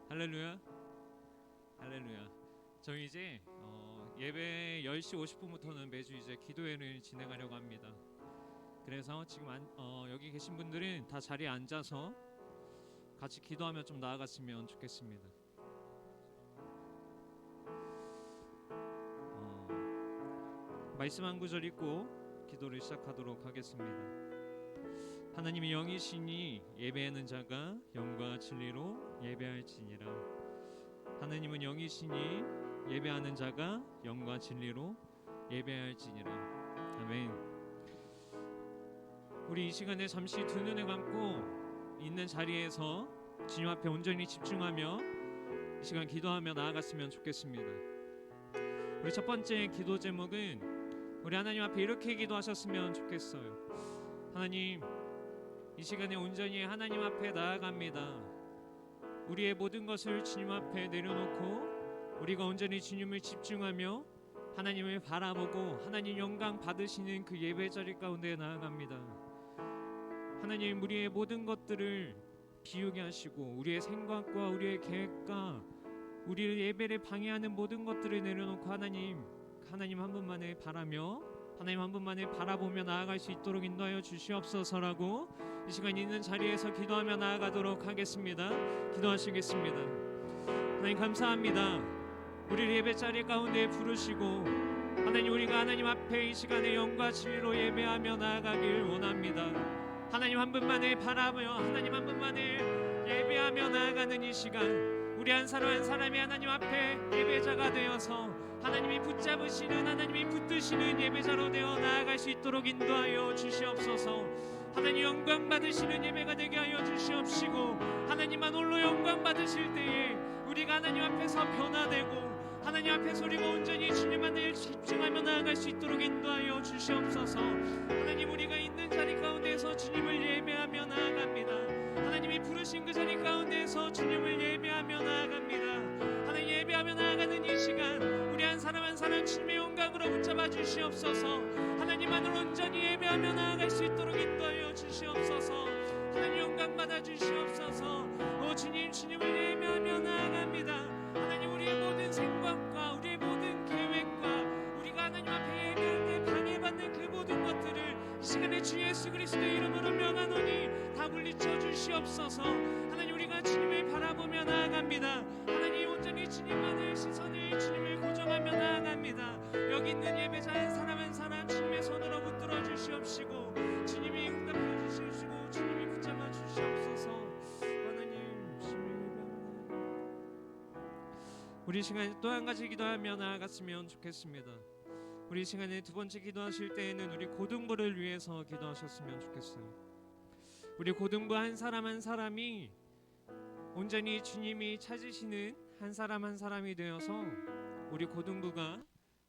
할렐루야. 할렐루야. 저희 이제 예배 10시 50분부터는 매주 이제 기도회를 진행하려고 합니다. 그래서 지금 여기 계신 분들은 다 자리에 앉아서 같이 기도하며 좀 나아갔으면 좋겠습니다. 말씀 한 구절 읽고 기도를 시작하도록 하겠습니다. 하나님이 영이시니 예배하는 자가 영과 진리로 예배할지니라. 하나님은 영이시니 예배하는 자가 영과 진리로 예배할지니라. 아멘. 우리 이 시간에 잠시 두 눈을 감고 있는 자리에서 주님 앞에 온전히 집중하며 이 시간 기도하며 나아갔으면 좋겠습니다. 우리 첫 번째 기도 제목은 우리 하나님 앞에 이렇게 기도하셨으면 좋겠어요. 하나님, 이 시간에 온전히 하나님 앞에 나아갑니다. 우리의 모든 것을 주님 앞에 내려놓고 우리가 온전히 주님을 집중하며 하나님을 바라보고 하나님 영광 받으시는 그 예배 자리 가운데 나아갑니다. 하나님, 우리의 모든 것들을 비우게 하시고 우리의 생각과 우리의 계획과 우리의 예배를 방해하는 모든 것들을 내려놓고 하나님 한 분만을 바라며 하나님 한 분만을 바라보며 나아갈 수 있도록 인도하여 주시옵소서라고 이 시간 있는 자리에서 기도하며 나아가도록 하겠습니다. 기도하시겠습니다. 하나님 감사합니다. 우리를 예배 자리 가운데 부르시고 하나님, 우리가 하나님 앞에 이 시간에 영과 진리로 예배하며 나아가길 원합니다. 하나님 한 분만을 바라보며 하나님 한 분만을 예배하며 나아가는 이 시간, 우리 한 사람 한 사람이 하나님 앞에 예배자가 되어서 하나님이 붙잡으시는, 하나님이 붙드시는 예배자로 되어 나아갈 수 있도록 인도하여 주시옵소서. 하나님 영광 받으시는 예배가 되게 하여 주시옵시고 하나님만 홀로 영광 받으실 때에 우리가 하나님 앞에서 변화되고 하나님 앞에서 우리가 온전히 주님만을 집중하며 나아갈 수 있도록 인도하여 주시옵소서. 하나님, 우리가 있는 자리 가운데서 주님을 예배하며 나아갑니다. 하나님이 부르신 그 자리 가운데서 주님을 예배하며 나아갑니다. 하나님, 예배하며 나아가는 이 시간 우리 한 사람 한 사람 주님의 영광으로 붙잡아 주시옵소서. 하나님만을 온전히 예배하며 나아갈 수 있도록 인도하여 주시옵소서. 하나님 영광 받아 주시옵소서. 오 주님, 주님을 예배하며 나아갑니다. 하나님, 우리의 모든 생각과 우리의 모든 계획과 우리가 하나님 앞에 예배할 때 방해받는 그 모든 것들을 이 시간에 주 예수 그리스도의 이름으로 명하노니 다 물리쳐 주시옵소서. 하나님, 우리가 주님을 바라보며 나아갑니다. 하나님, 온전히 주님만을 시선을 주님을 고정하며 나아갑니다. 여기 있는 예배자 한 사람 한 사람 주님의 손으로 붙들어 주시옵시고 주님이 응답해 주시옵시고 주님이 붙잡아 주시옵소서. 우리 시간에 또 한 가지 기도하며 나아갔으면 좋겠습니다. 우리 시간에 두 번째 기도하실 때에는 우리 고등부를 위해서 기도하셨으면 좋겠어요. 우리 고등부 한 사람 한 사람이 온전히 주님이 찾으시는 한 사람 한 사람이 되어서 우리 고등부가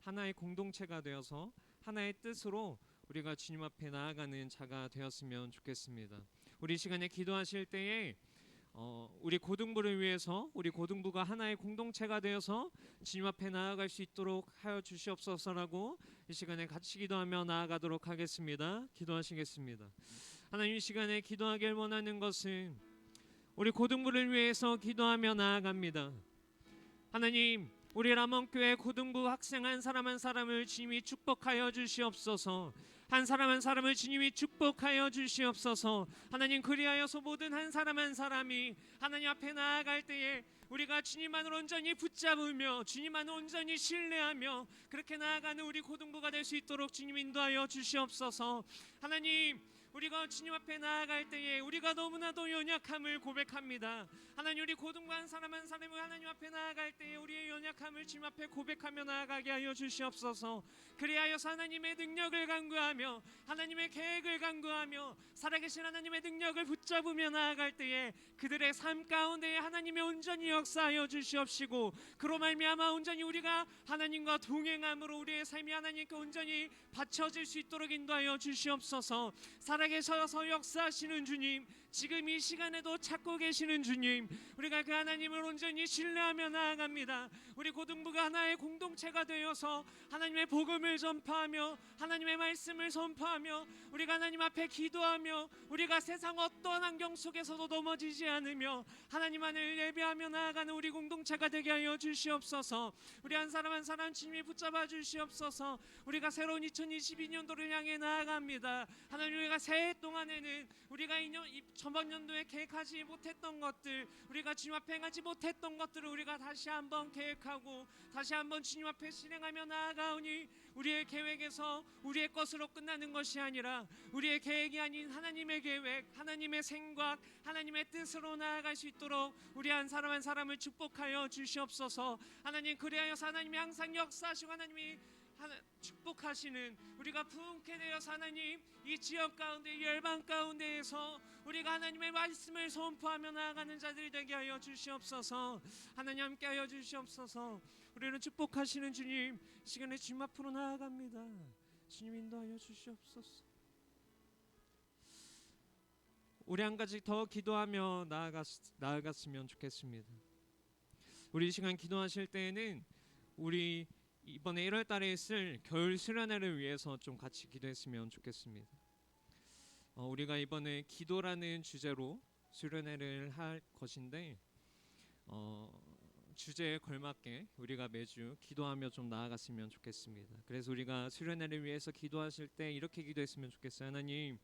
하나의 공동체가 되어서 하나의 뜻으로 우리가 주님 앞에 나아가는 자가 되었으면 좋겠습니다. 우리 시간에 기도하실 때에 우리 고등부를 위해서 우리 고등부가 하나의 공동체가 되어서 주님 앞에 나아갈 수 있도록 하여 주시옵소서라고 이 시간에 같이 기도하며 나아가도록 하겠습니다. 기도하시겠습니다. 하나님, 이 시간에 기도하길 원하는 것은 우리 고등부를 위해서 기도하며 나아갑니다. 하나님, 우리 람원교회 고등부 학생 한 사람 한 사람을 주님이 축복하여 주시옵소서. 한 사람 한 사람을 주님이 축복하여 주시옵소서. 하나님, 그리하여서 모든 한 사람 한 사람이 하나님 앞에 나아갈 때에 우리가 주님만을 온전히 붙잡으며 주님만을 온전히 신뢰하며 그렇게 나아가는 우리 고등부가 될 수 있도록 주님 인도하여 주시옵소서. 하나님, 우리가 주님 앞에 나아갈 때에 우리가 너무나도 연약함을 고백합니다. 하나님, 우리 고등부 한 사람 한 사람이 하나님 앞에 나아갈 때에 우리의 연약함을 주님 앞에 고백하며 나아가게 하여 주시옵소서. 그리하여서 하나님의 능력을 간구하며 하나님의 계획을 간구하며 살아계신 하나님의 능력을 붙잡으며 나아갈 때에 그들의 삶 가운데에 하나님의 온전히 역사하여 주시옵시고 그로 말미암아 온전히 우리가 하나님과 동행함으로 우리의 삶이 하나님께 온전히 바쳐질 수 있도록 인도하여 주시옵소서. 살아계셔서 역사하시는 주님, 지금 이 시간에도 찾고 계시는 주님, 우리가 그 하나님을 온전히 신뢰하며 나아갑니다. 우리 고등부가 하나의 공동체가 되어서 하나님의 복음을 전파하며 하나님의 말씀을 선포하며 우리가 하나님 앞에 기도하며 우리가 세상 어떠한 환경 속에서도 넘어지지 않으며 하나님 안을 예배하며 나아가는 우리 공동체가 되게 하여 주시옵소서. 우리 한 사람 한 사람 주님이 붙잡아 주시옵소서. 우리가 새로운 2022년도를 향해 나아갑니다. 하나님, 우리가 새해 동안에는 우리가 저번 연도에 계획하지 못했던 것들, 우리가 주님 앞에 행하지 못했던 것들을 우리가 다시 한번 계획하고 다시 한번 주님 앞에 실행하며 나아가오니 우리의 계획에서 우리의 것으로 끝나는 것이 아니라 우리의 계획이 아닌 하나님의 계획, 하나님의 생각, 하나님의 뜻으로 나아갈 수 있도록 우리 한 사람 한 사람을 축복하여 주시옵소서. 하나님, 그리하여서 하나님이 항상 역사하시고 하나님이 축복하시는 우리가 부흥케 되어서 하나님 이 지역 가운데 이 열방 가운데에서 우리가 하나님의 말씀을 선포하며 나아가는 자들이 되게 하여 주시옵소서. 하나님 함께 하여 주시옵소서. 우리는 축복하시는 주님, 시간에 주님 앞으로 나아갑니다. 주님 인도하여 주시옵소서. 우리 한 가지 더 기도하며 나아갔으면 좋겠습니다. 우리 이 시간 기도하실 때에는 우리 이번에 1월 달에 있을 겨울 수련회를 위해서 좀 같이 기도했으면 좋겠습니다. 우리가 이번에 기도라는 주제로 수련회를 할 것인데 주제에 걸맞게 우리가 매주 기도하며 좀 나아갔으면 좋겠습니다. 그래서 우리가 수련회를 위해서 기도하실 때 이렇게 기도했으면 좋겠어요. 하나님,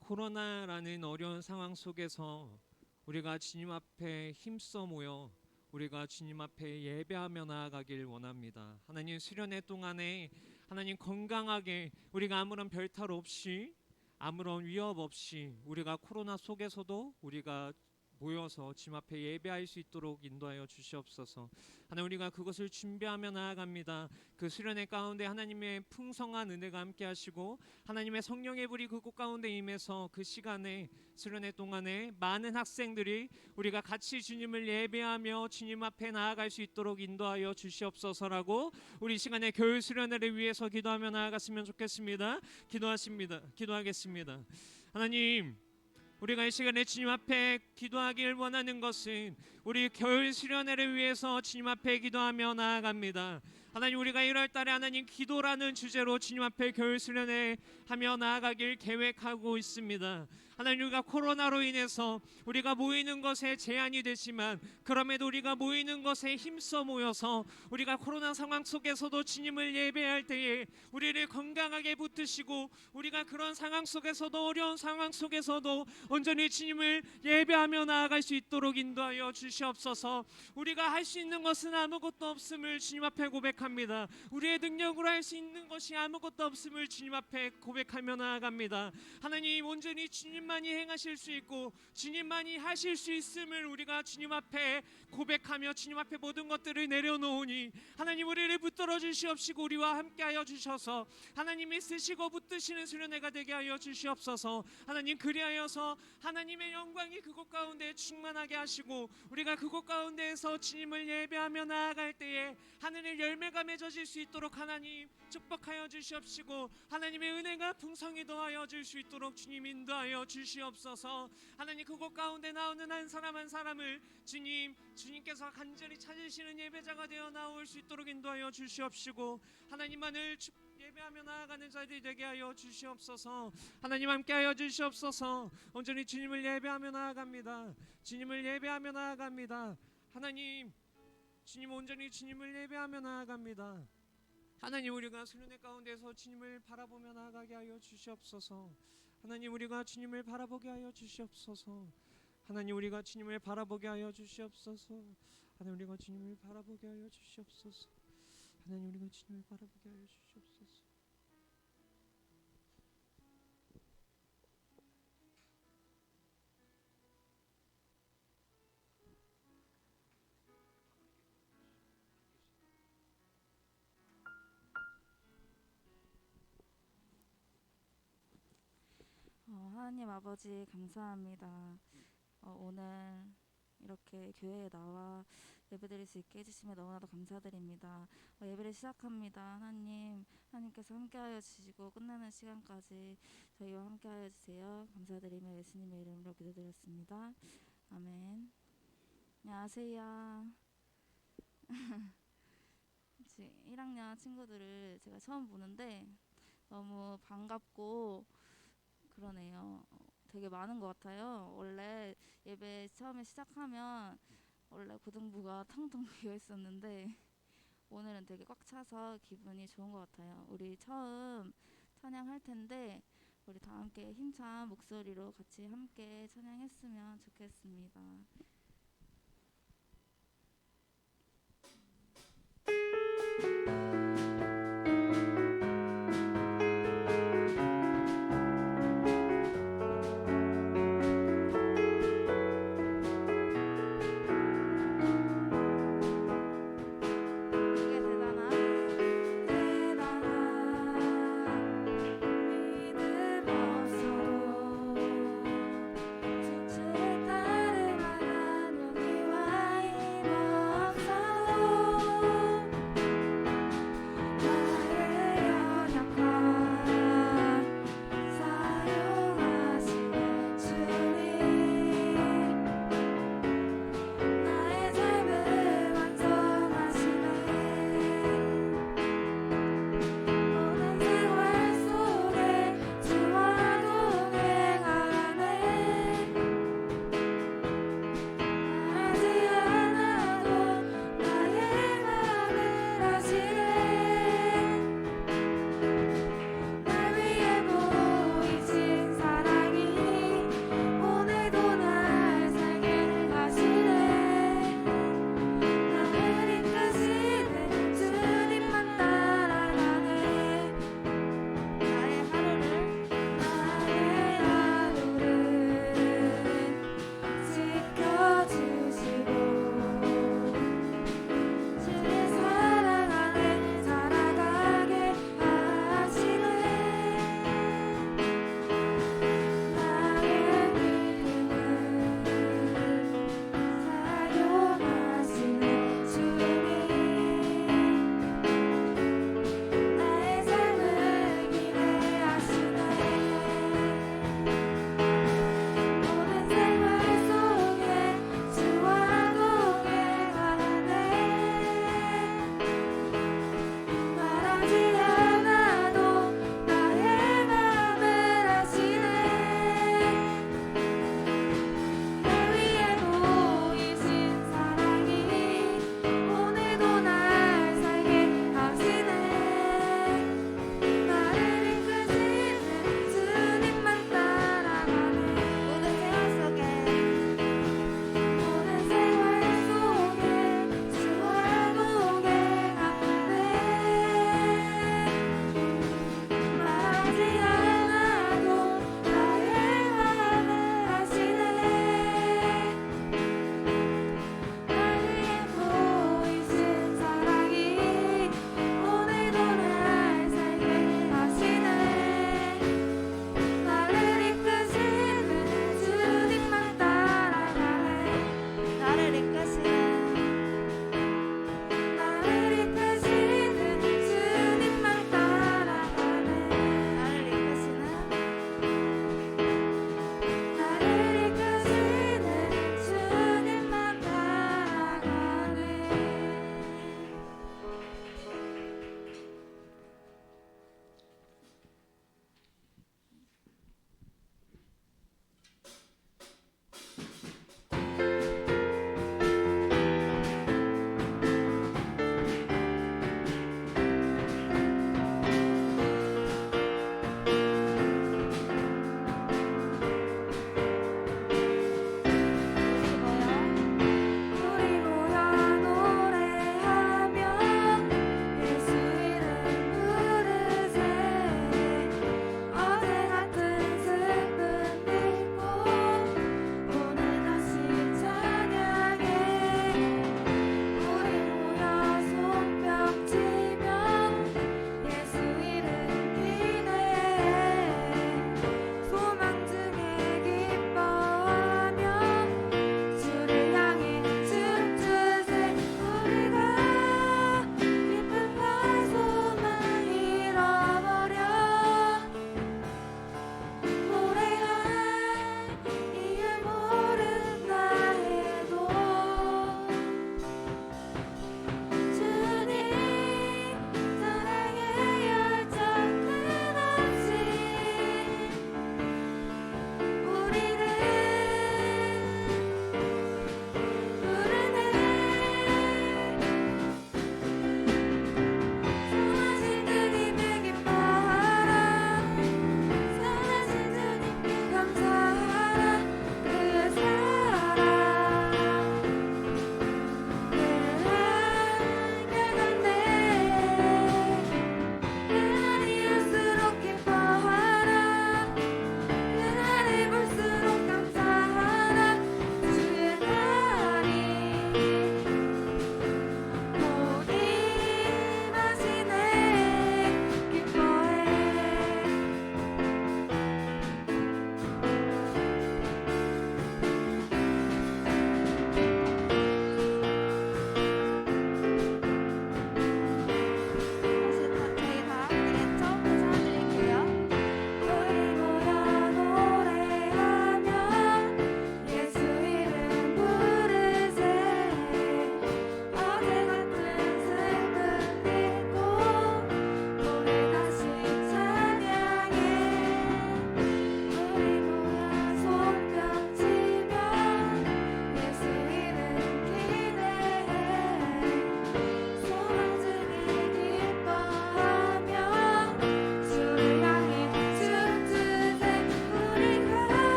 코로나라는 어려운 상황 속에서 우리가 주님 앞에 힘써 모여 우리가 주님 앞에 예배하며 나아가길 원합니다. 하나님, 수련회 동안에 하나님 건강하게 우리가 아무런 별탈 없이 아무런 위협 없이 우리가 코로나 속에서도 우리가 모여서 주님 앞에 예배할 수 있도록 인도하여 주시옵소서. 하나님, 우리가 그것을 준비하며 나아갑니다. 그 수련회 가운데 하나님의 풍성한 은혜가 함께 하시고 하나님의 성령의 불이 그곳 가운데 임해서 그 시간에 수련회 동안에 많은 학생들이 우리가 같이 주님을 예배하며 주님 앞에 나아갈 수 있도록 인도하여 주시옵소서라고 우리 시간에 교회 수련회를 위해서 기도하며 나아갔으면 좋겠습니다. 기도하겠습니다. 하나님, 우리가 이 시간에 주님 앞에 기도하길 원하는 것은 우리 겨울 수련회를 위해서 주님 앞에 기도하며 나아갑니다. 하나님, 우리가 1월 달에 하나님 기도라는 주제로 주님 앞에 겨울 수련회 하며 나아가길 계획하고 있습니다. 하나님, 우리가 코로나로 인해서 우리가 모이는 것에 제한이 되지만 그럼에도 우리가 모이는 것에 힘써 모여서 우리가 코로나 상황 속에서도 주님을 예배할 때에 우리를 건강하게 붙드시고 우리가 그런 상황 속에서도 어려운 상황 속에서도 온전히 주님을 예배하며 나아갈 수 있도록 인도하여 주시옵소서. 우리가 할 수 있는 것은 아무것도 없음을 주님 앞에 고백합니다. 우리의 능력으로 할 수 있는 것이 아무것도 없음을 주님 앞에 고백하며 나아갑니다. 하나님, 온전히 주님만이 행하실 수 있고 주님만이 하실 수 있음을 우리가 주님 앞에 고백하며 주님 앞에 모든 것들을 내려놓으니 하나님, 우리를 붙들어 주시옵시고 우리와 함께하여 주셔서 하나님이 쓰시고 붙드시는 수련회가 되게 하여 주시옵소서. 하나님, 그리하여서 하나님의 영광이 그곳 가운데 충만하게 하시고 우리가 그곳 가운데에서 주님을 예배하며 나아갈 때에 하늘의 열매가 맺어질 수 있도록 하나님 축복하여 주시옵시고 하나님의 은혜가 풍성히 더하여 줄 수 있도록 주님 인도하여 주시옵소서. 하나님, 그곳 가운데 나오는 한 사람 한 사람을 주님께서 간절히 찾으시는 예배자가 되어 나올 수 있도록 인도하여 주시옵시고 하나님만을 예배하며 나아가는 자들이 되게 하여 주시옵소서. 하나님, 함께하여 주시옵소서. 온전히 주님을 예배하며 나아갑니다. 주님을 예배하며 나아갑니다. 하나님, 주님, 온전히 주님을 예배하며 나아갑니다. 하나님, 우리가 수련회 가운데서 주님을 바라보며 나아가게 하여 주시옵소서. 하나님, 우리가 주님을 바라보게 하여 주시옵소서. 하나님, 우리가 주님을 바라보게 하여 주시옵소서. 하나님, 우리가 주님을 바라보게 하여 주시옵소서. 하나님, 우리가 주님을 바라보게 하여 주시옵소서. 하나님 아버지 감사합니다. 오늘 이렇게 이렇게 교회에 나와 예배드릴 수 있게 해주시면 너무나도 감사드립니다. 예배를 시작합니다. 하나님께서 함께하여 주시고 끝나는 시간까지 저희와 함께하여 주세요. 감사드리며 예수님의 이름으로 기도드렸습니다. 아멘. 안녕하세요. 지금 1학년 친구들을 제가 처음 보는데 너무 반갑고 그러네요. 되게 많은 것 같아요. 원래 예배 처음에 시작하면 원래 고등부가 텅텅 비어 있었는데 오늘은 되게 꽉 차서 기분이 좋은 것 같아요. 우리 처음 찬양할 텐데 우리 다 함께 힘찬 목소리로 같이 함께 찬양했으면 좋겠습니다. 믿음 없어도 주를 따를 만한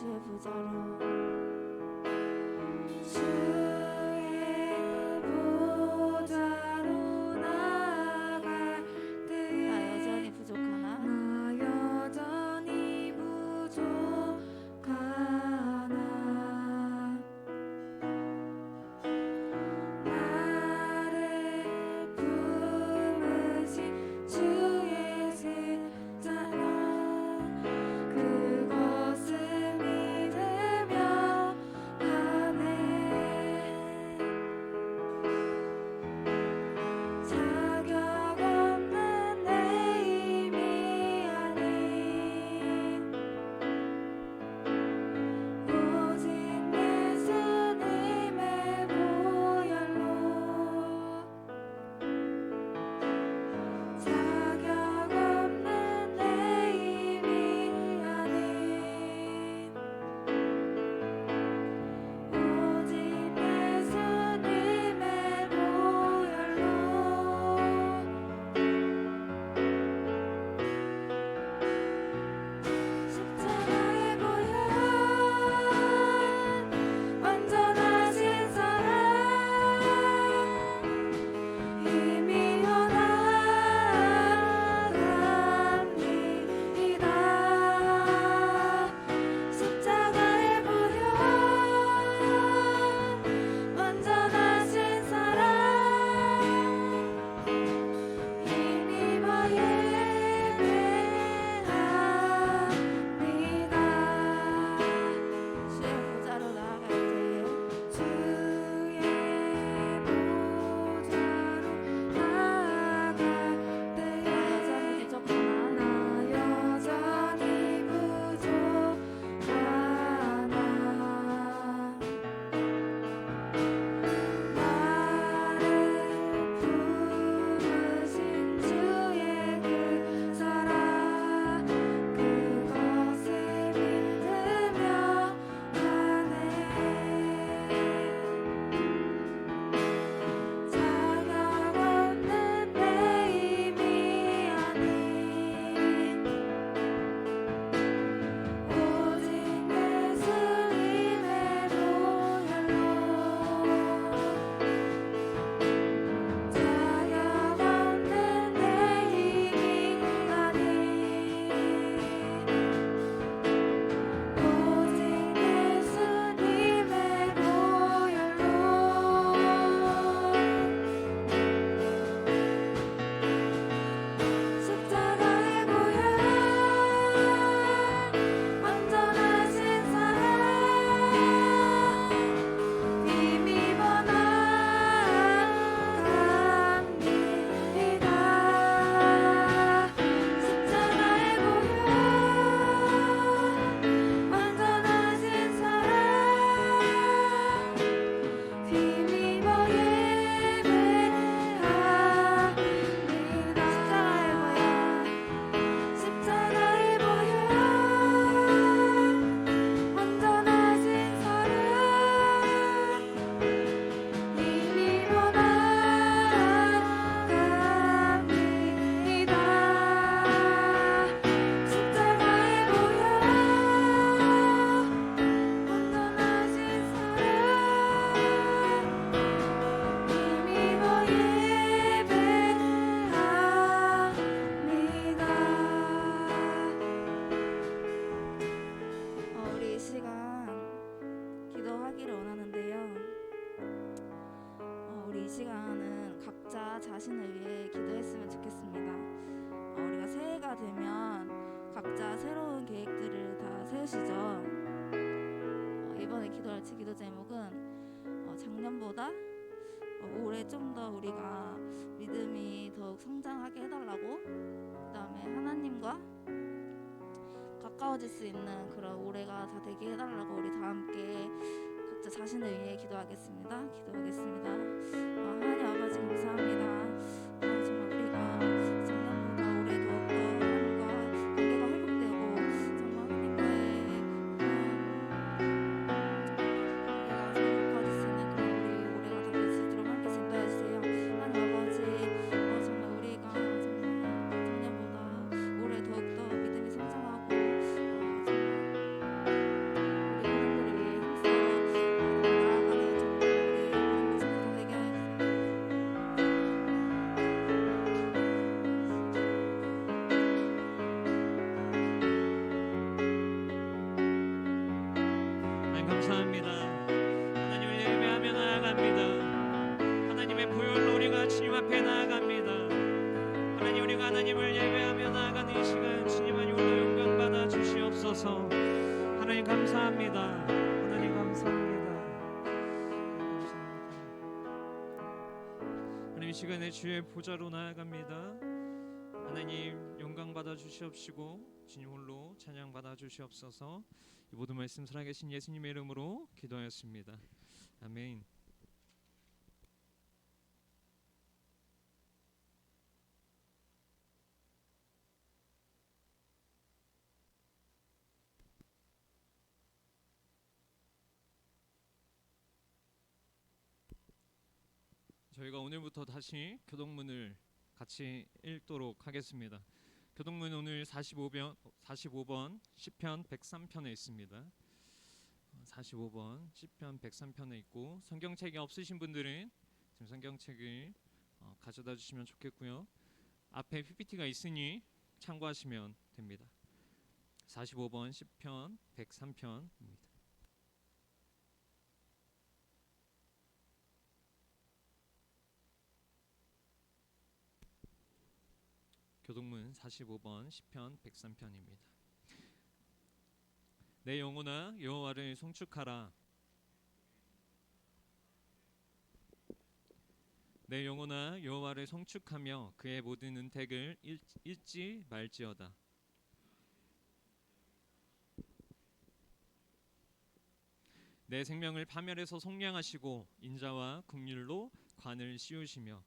주의 부자로 시간은 각자 자신을 위해 기도했으면 좋겠습니다. 우리가 새해가 되면 각자 새로운 계획들을 다 세우시죠. 이번에 기도할 기도 제목은 작년보다 올해 좀 더 우리가 믿음이 더욱 성장하게 해달라고, 그 다음에 하나님과 가까워질 수 있는 그런 올해가 다 되게 해달라고 우리 다 함께 각자 자신을 위해 기도하겠습니다. 기도하겠습니다. 하나님 아버지 감사합니다. 정말 우리가 작년보다 올해 더욱더 하나님과 관계가 회복되고 정말 하나님과의 관계가 가까워질 수 있는 그런 우리 올해가 다 될 수 있도록 하나님께서 인도해주세요. 하나님 아버지 정말 우리가 정말 작년보다 올해 더욱더 믿음이 성장하고 정말 하나님 감사합니다. 하나님을 예배하며 나아갑니다. 하나님의 보혈로 우리가 주님 앞에 나아갑니다. 하나님, 우리가 하나님을 예배하며 나아가는 이 시간 주님 안에 홀로 영광 받아 주시옵소서. 하나님 감사합니다. 하나님 감사합니다. 하나님, 이 시간에 주의 보좌로 나아갑니다. 하나님 영광 받아 주시옵시고 주님 홀로 찬양 받아 주시옵소서. 이 모든 말씀 살아계신 예수님의 이름으로 기도하였습니다. 아멘. 저희가 오늘부터 다시 교동문을 같이 읽도록 하겠습니다. 교동문 오늘 45번 시편 103편에 있습니다. 45번 시편 103편에 있고, 성경책이 없으신 분들은 지금 성경책을 가져다 주시면 좋겠고요. 앞에 PPT가 있으니 참고하시면 됩니다. 45번 시편 103편입니다. 교동문 45번 시편 103편입니다. 내 영혼아 여호와를 송축하라. 내 영혼아 여호와를 송축하며 그의 모든 은택을 잊지 말지어다. 내 생명을 파멸해서 속량하시고 인자와 긍휼로 관을 씌우시며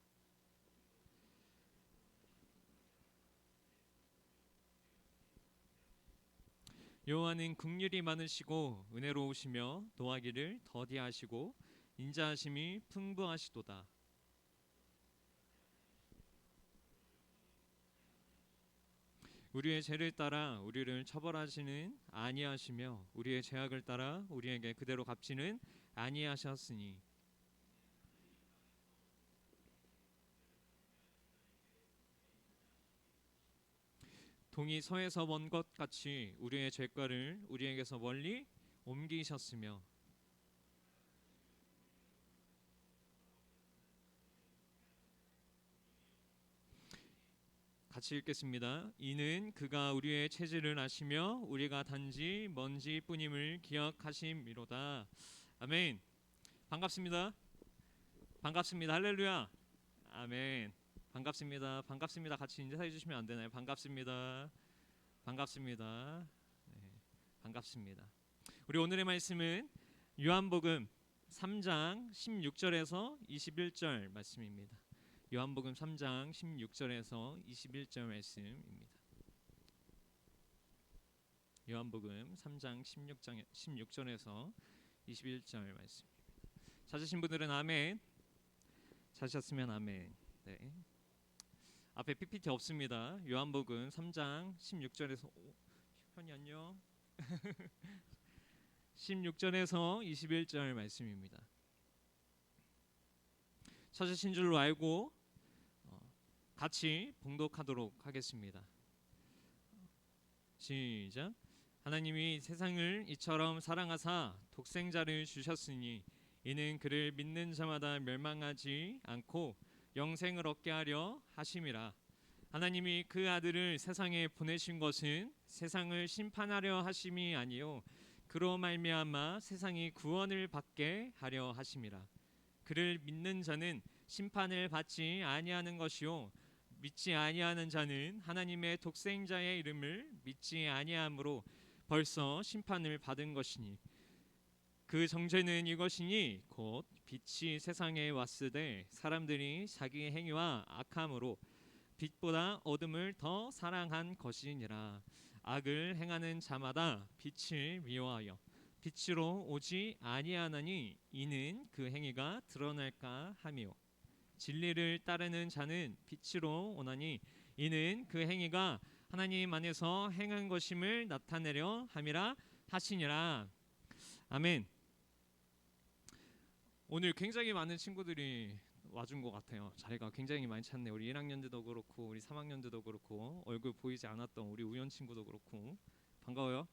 여호와는 긍휼이 많으시고 은혜로우시며 노하기를 더디하시고 인자하심이 풍부하시도다. 우리의 죄를 따라 우리를 처벌하시는 아니하시며 우리의 죄악을 따라 우리에게 그대로 갚지는 아니하셨으니 동이 서에서 먼 것 같이 우리의 죄과를 우리에게서 멀리 옮기셨으며 같이 읽겠습니다. 이는 그가 우리의 체질을 아시며 우리가 단지 먼지뿐임을 기억하심이로다. 아멘. 반갑습니다. 반갑습니다. 할렐루야. 아멘. 반갑습니다. 반갑습니다. 같이 인사해 주시면 안 되나요? 반갑습니다. 반갑습니다. 네, 반갑습니다. 우리 오늘의 말씀은 요한복음 3장 16절에서 21절 말씀입니다. 요한복음 3장 16절에서 21절 말씀입니다. 요한복음 3장 16절에서 21절 말씀입니다. 찾으신 분들은 아멘. 찾으셨으면 아멘. 네. 앞에 PPT 없습니다. 요한복음 3장 16절에서 현이 안녕. 16절에서 21절 말씀입니다. 찾으신 줄로 알고 같이 봉독하도록 하겠습니다. 시작. 하나님이 세상을 이처럼 사랑하사 독생자를 주셨으니 이는 그를 믿는 자마다 멸망하지 않고 영생을 얻게 하려 하심이라. 하나님이 그 아들을 세상에 보내신 것은 세상을 심판하려 하심이 아니요 그로 말미암아 세상이 구원을 받게 하려 하심이라. 그를 믿는 자는 심판을 받지 아니하는 것이요 믿지 아니하는 자는 하나님의 독생자의 이름을 믿지 아니함으로 벌써 심판을 받은 것이니 그 정죄는 이것이니 곧 빛이 세상에 왔으되 사람들이 자기의 행위와 악함으로 빛보다 어둠을 더 사랑한 것이니라. 악을 행하는 자마다 빛을 미워하여 빛으로 오지 아니하나니 이는 그 행위가 드러날까 하며 진리를 따르는 자는 빛으로 오나니 이는 그 행위가 하나님 안에서 행한 것임을 나타내려 함이라 하시니라. 아멘. 오늘 굉장히 많은 친구들이 와준 것 같아요. 자리가 굉장히 많이 찼네. 우리 1학년들도 그렇고 우리 3학년들도 그렇고 얼굴 보이지 않았던 우리 우연 친구도 그렇고 반가워요.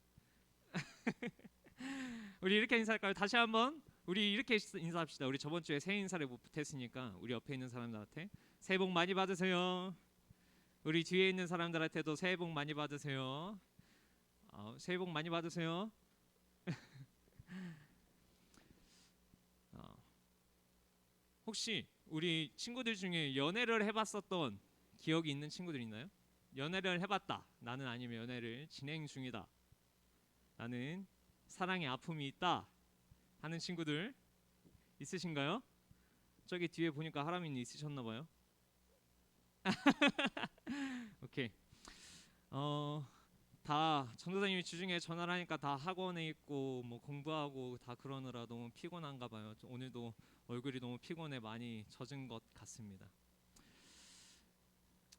우리 이렇게 인사할까요? 다시 한번 우리 이렇게 인사합시다. 우리 저번 주에 새해 인사를 못했으니까 우리 옆에 있는 사람들한테 새해 복 많이 받으세요. 우리 뒤에 있는 사람들한테도 새해 복 많이 받으세요. 새해 복 많이 받으세요. 혹시 우리 친구들 중에 연애를 해봤었던 기억이 있는 친구들 있나요? 연애를 해봤다. 나는 아니면 연애를 진행 중이다. 나는 사랑의 아픔이 있다. 하는 친구들 있으신가요? 저기 뒤에 보니까 하람이는 있으셨나 봐요. 오케이. 다 전도사님이 주중에 전화를 하니까 다 학원에 있고 뭐 공부하고 다 그러느라 너무 피곤한가 봐요. 오늘도 얼굴이 너무 피곤해 많이 젖은 것 같습니다.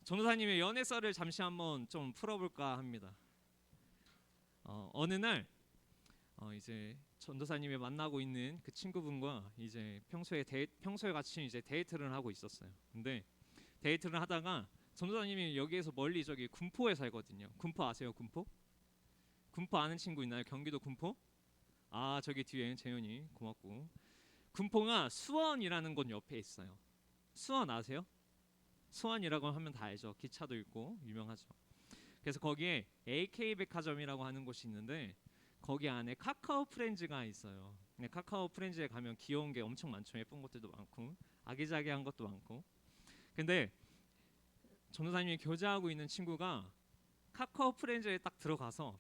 전도사님의 연애 썰을 잠시 한번 좀 풀어볼까 합니다. 어느 날 이제 전도사님이 만나고 있는 그 친구분과 이제 평소에 같이 이제 데이트를 하고 있었어요. 근데 데이트를 하다가 전도사님이 여기에서 멀리 저기 군포에 살거든요. 군포 아세요? 군포? 군포 아는 친구 있나요? 경기도 군포? 아 저기 뒤에 재현이 고맙고. 군포가 수원이라는 곳 옆에 있어요. 수원 아세요? 수원이라고 하면 다 알죠. 기차도 있고 유명하죠. 그래서 거기에 AK백화점이라고 하는 곳이 있는데 거기 안에 카카오 프렌즈가 있어요. 카카오 프렌즈에 가면 귀여운 게 엄청 많죠. 예쁜 것들도 많고 아기자기한 것도 많고. 근데 전도사님이 교제하고 있는 친구가 카카오 프렌즈에 딱 들어가서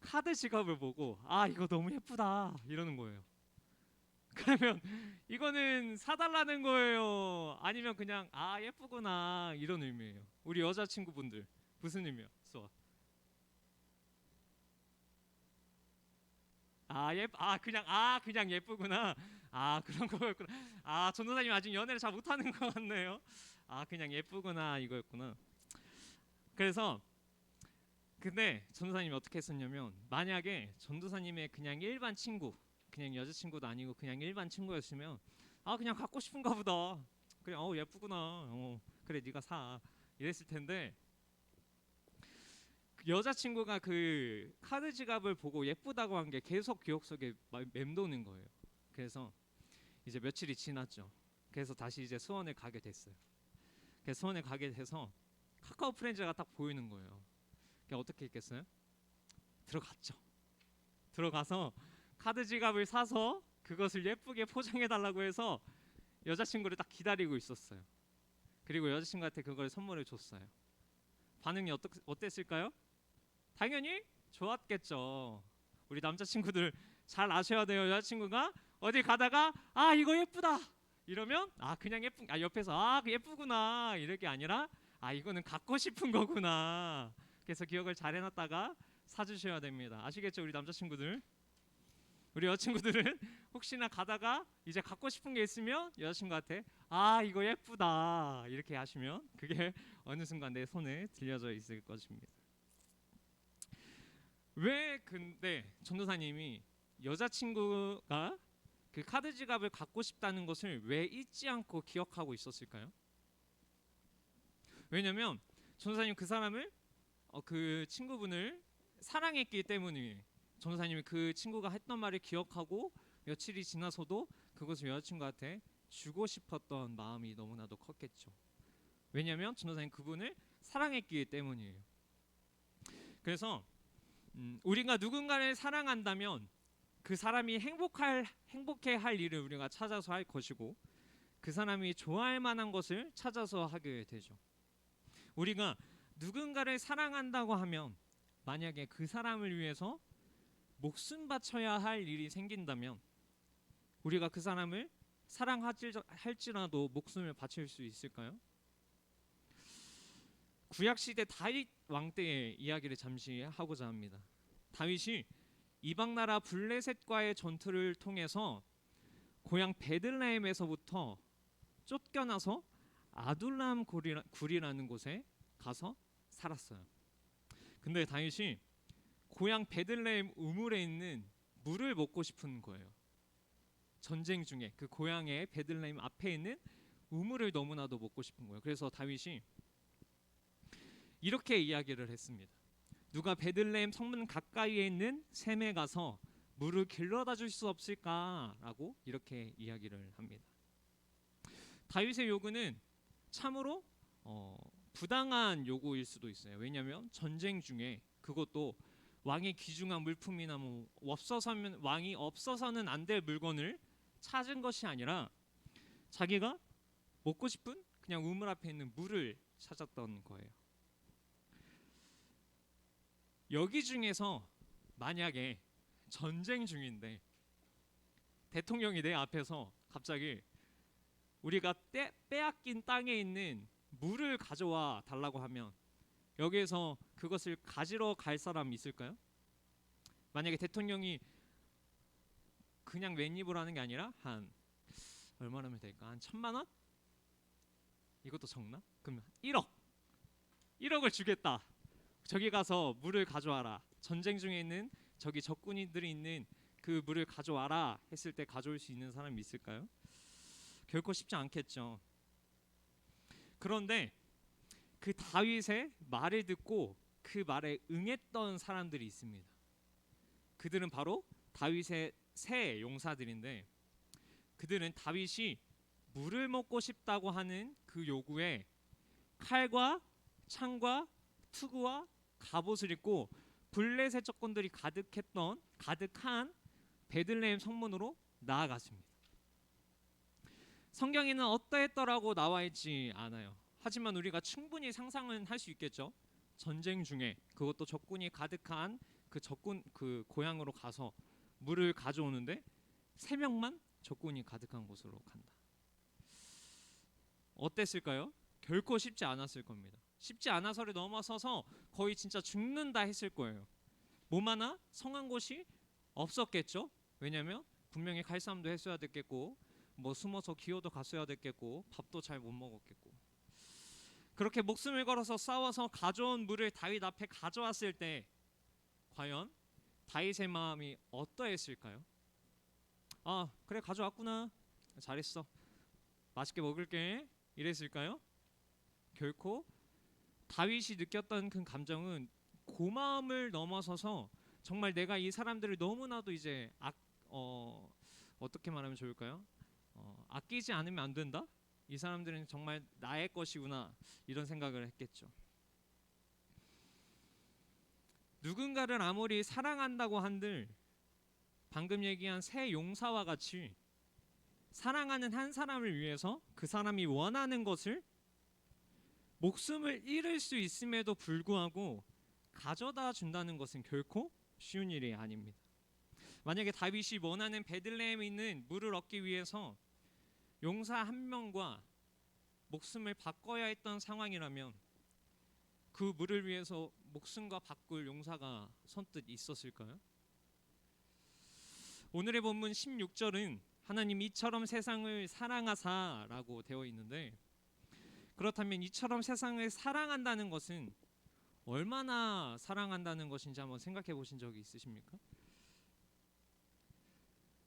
카드 지갑을 보고 아 이거 너무 예쁘다 이러는 거예요. 그러면 이거는 사달라는 거예요? 아니면 그냥 아 예쁘구나 이런 의미예요? 우리 여자친구분들 무슨 의미야? 수아. 그냥 예쁘구나. 아 그런 거였구나. 아 전도사님 아직 연애를 잘 못하는 것 같네요. 아 그냥 예쁘구나 이거였구나. 그래서 근데 전도사님이 어떻게 했었냐면 만약에 전도사님의 그냥 일반 친구, 그냥 여자친구도 아니고 그냥 일반 친구였으면 아 그냥 갖고 싶은가 보다. 그래 예쁘구나. 그래 네가 사 이랬을 텐데 그 여자친구가 그 카드 지갑을 보고 예쁘다고 한 게 계속 기억 속에 맴도는 거예요. 그래서 이제 며칠이 지났죠. 그래서 다시 이제 수원에 가게 됐어요. 그래서 수원에 가게 돼서 카카오 프렌즈가 딱 보이는 거예요. 그게 어떻게 했겠어요? 들어갔죠. 들어가서 카드 지갑을 사서 그것을 예쁘게 포장해 달라고 해서 여자친구를 딱 기다리고 있었어요. 그리고 여자친구한테 그걸 선물을 줬어요. 반응이 어땠을까요? 당연히 좋았겠죠. 우리 남자친구들 잘 아셔야 돼요. 여자친구가 어디 가다가 아 이거 예쁘다 이러면 아 그냥 옆에서 아 예쁘구나 이럴 게 아니라 아 이거는 갖고 싶은 거구나. 그래서 기억을 잘 해놨다가 사주셔야 됩니다. 아시겠죠 우리 남자친구들? 우리 여자친구들은 혹시나 가다가 이제 갖고 싶은 게 있으면 여자친구한테 아 이거 예쁘다 이렇게 하시면 그게 어느 순간 내 손에 들려져 있을 것입니다. 왜 근데 전도사님이 여자친구가 그 카드 지갑을 갖고 싶다는 것을 왜 잊지 않고 기억하고 있었을까요? 왜냐면 전도사님 그 사람을 그 친구분을 사랑했기 때문이에요. 전도사님이 그 친구가 했던 말을 기억하고 며칠이 지나서도 그것을 여자친구한테 주고 싶었던 마음이 너무나도 컸겠죠. 왜냐하면 전도사님 그분을 사랑했기 때문이에요. 그래서 우리가 누군가를 사랑한다면 그 사람이 행복해 할 일을 우리가 찾아서 할 것이고 그 사람이 좋아할 만한 것을 찾아서 하게 되죠. 우리가 누군가를 사랑한다고 하면 만약에 그 사람을 위해서 목숨 바쳐야 할 일이 생긴다면 우리가 그 사람을 사랑할지라도 목숨을 바칠 수 있을까요? 구약시대 다윗 왕 때의 이야기를 잠시 하고자 합니다. 다윗이 이방나라 블레셋과의 전투를 통해서 고향 베들레헴에서부터 쫓겨나서 아둘람 굴이라는 곳에 가서 살았어요. 근데 다윗이 고향 베들레헴 우물에 있는 물을 먹고 싶은 거예요. 전쟁 중에 그 고향의 베들레헴 앞에 있는 우물을 너무나도 먹고 싶은 거예요. 그래서 다윗이 이렇게 이야기를 했습니다. 누가 베들레헴 성문 가까이에 있는 샘에 가서 물을 길러다 줄 수 없을까라고 이렇게 이야기를 합니다. 다윗의 요구는 참으로 부당한 요구일 수도 있어요. 왜냐하면 전쟁 중에 그것도 왕의 귀중한 물품이나 뭐 없어서면 왕이 없어서는 안 될 물건을 찾은 것이 아니라 자기가 먹고 싶은 그냥 우물 앞에 있는 물을 찾았던 거예요. 여기 중에서 만약에 전쟁 중인데 대통령이 내 앞에서 갑자기 우리가 빼앗긴 땅에 있는 물을 가져와 달라고 하면 여기에서 그것을 가지러 갈 사람이 있을까요? 만약에 대통령이 그냥 맨입으로 하는 게 아니라 한 얼마라면 될까? 한 1,000만 원? 이것도 적나? 그럼 1억을 주겠다. 저기 가서 물을 가져와라. 전쟁 중에 있는 저기 적군이들이 있는 그 물을 가져와라 했을 때 가져올 수 있는 사람이 있을까요? 결코 쉽지 않겠죠. 그런데 그 다윗의 말을 듣고 그 말에 응했던 사람들이 있습니다. 그들은 바로 다윗의 새 용사들인데 그들은 다윗이 물을 먹고 싶다고 하는 그 요구에 칼과 창과 투구와 갑옷을 입고 블레셋 적군들이 가득한 베들레헴 성문으로 나아갔습니다. 성경에는 어떠했더라고 나와 있지 않아요. 하지만 우리가 충분히 상상은 할 수 있겠죠. 전쟁 중에 그것도 적군이 가득한 그 고향으로 가서 물을 가져오는데 3명만 적군이 가득한 곳으로 간다. 어땠을까요? 결코 쉽지 않았을 겁니다. 쉽지 않아서를 넘어서서 거의 진짜 죽는다 했을 거예요. 몸 하나 성한 곳이 없었겠죠. 왜냐하면 분명히 칼싸움도 했어야 됐겠고 뭐 숨어서 기어도 갔어야 됐겠고 밥도 잘 못 먹었겠고 그렇게 목숨을 걸어서 싸워서 가져온 물을 다윗 앞에 가져왔을 때 과연 다윗의 마음이 어떠했을까요? 아 그래 가져왔구나 잘했어 맛있게 먹을게 이랬을까요? 결코 다윗이 느꼈던 그 감정은 고마움을 넘어서서 정말 내가 이 사람들을 너무나도 이제 어떻게 말하면 좋을까요? 아끼지 않으면 안 된다? 이 사람들은 정말 나의 것이구나 이런 생각을 했겠죠. 누군가를 아무리 사랑한다고 한들 방금 얘기한 새 용사와 같이 사랑하는 한 사람을 위해서 그 사람이 원하는 것을 목숨을 잃을 수 있음에도 불구하고 가져다 준다는 것은 결코 쉬운 일이 아닙니다. 만약에 다윗이 원하는 베들레헴에 있는 물을 얻기 위해서 용사 한 명과 목숨을 바꿔야 했던 상황이라면 그 물을 위해서 목숨과 바꿀 용사가 선뜻 있었을까요? 오늘의 본문 16절은 하나님 이처럼 세상을 사랑하사라고 되어 있는데 그렇다면 이처럼 세상을 사랑한다는 것은 얼마나 사랑한다는 것인지 한번 생각해 보신 적이 있으십니까?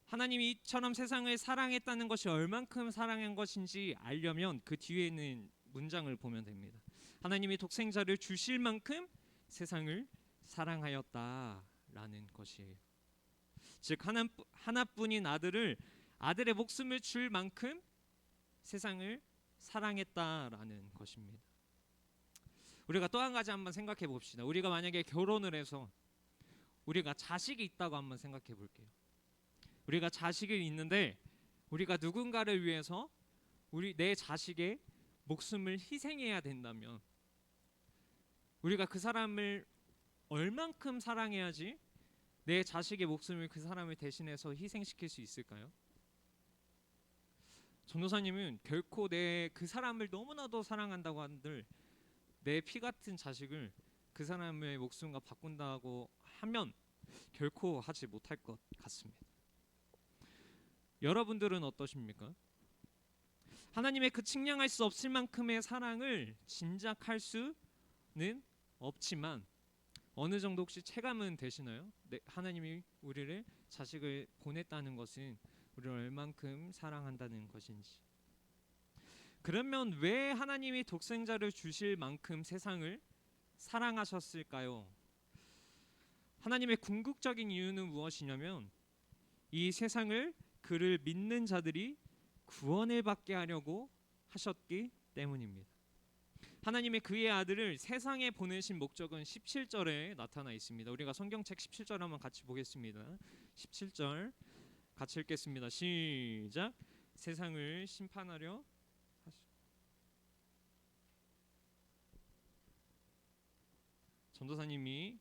하나님이 이처럼 세상을 사랑했다는 것이 얼만큼 사랑한 것인지 알려면 그 뒤에 있는 문장을 보면 됩니다. 하나님이 독생자를 주실 만큼 세상을 사랑하였다라는 것이에요. 즉 하나뿐인 아들의 목숨을 줄 만큼 세상을 사랑했다라는 것입니다. 우리가 또 한 가지 한번 생각해 봅시다. 우리가 만약에 결혼을 해서 우리가 자식이 있다고 한번 생각해 볼게요. 우리가 자식이 있는데 우리가 누군가를 위해서 내 자식의 목숨을 희생해야 된다면 우리가 그 사람을 얼만큼 사랑해야지 내 자식의 목숨을 그 사람을 대신해서 희생시킬 수 있을까요? 전도사님은 결코 그 사람을 너무나도 사랑한다고 한들 내 피 같은 자식을 그 사람의 목숨과 바꾼다고 하면 결코 하지 못할 것 같습니다. 여러분들은 어떠십니까? 하나님의 그 측량할 수 없을 만큼의 사랑을 짐작할 수는 없지만 어느 정도 혹시 체감은 되시나요? 하나님이 우리를 자식을 보냈다는 것은 우리를 얼만큼 사랑한다는 것인지. 그러면 왜 하나님이 독생자를 주실 만큼 세상을 사랑하셨을까요? 하나님의 궁극적인 이유는 무엇이냐면 이 세상을 그를 믿는 자들이 구원을 받게 하려고 하셨기 때문입니다. 하나님의 그의 아들을 세상에 보내신 목적은 17절에 나타나 있습니다. 우리가 성경책 17절 한번 같이 보겠습니다. 17절 같이 읽겠습니다. 시작. 세상을 심판하려 전도사님이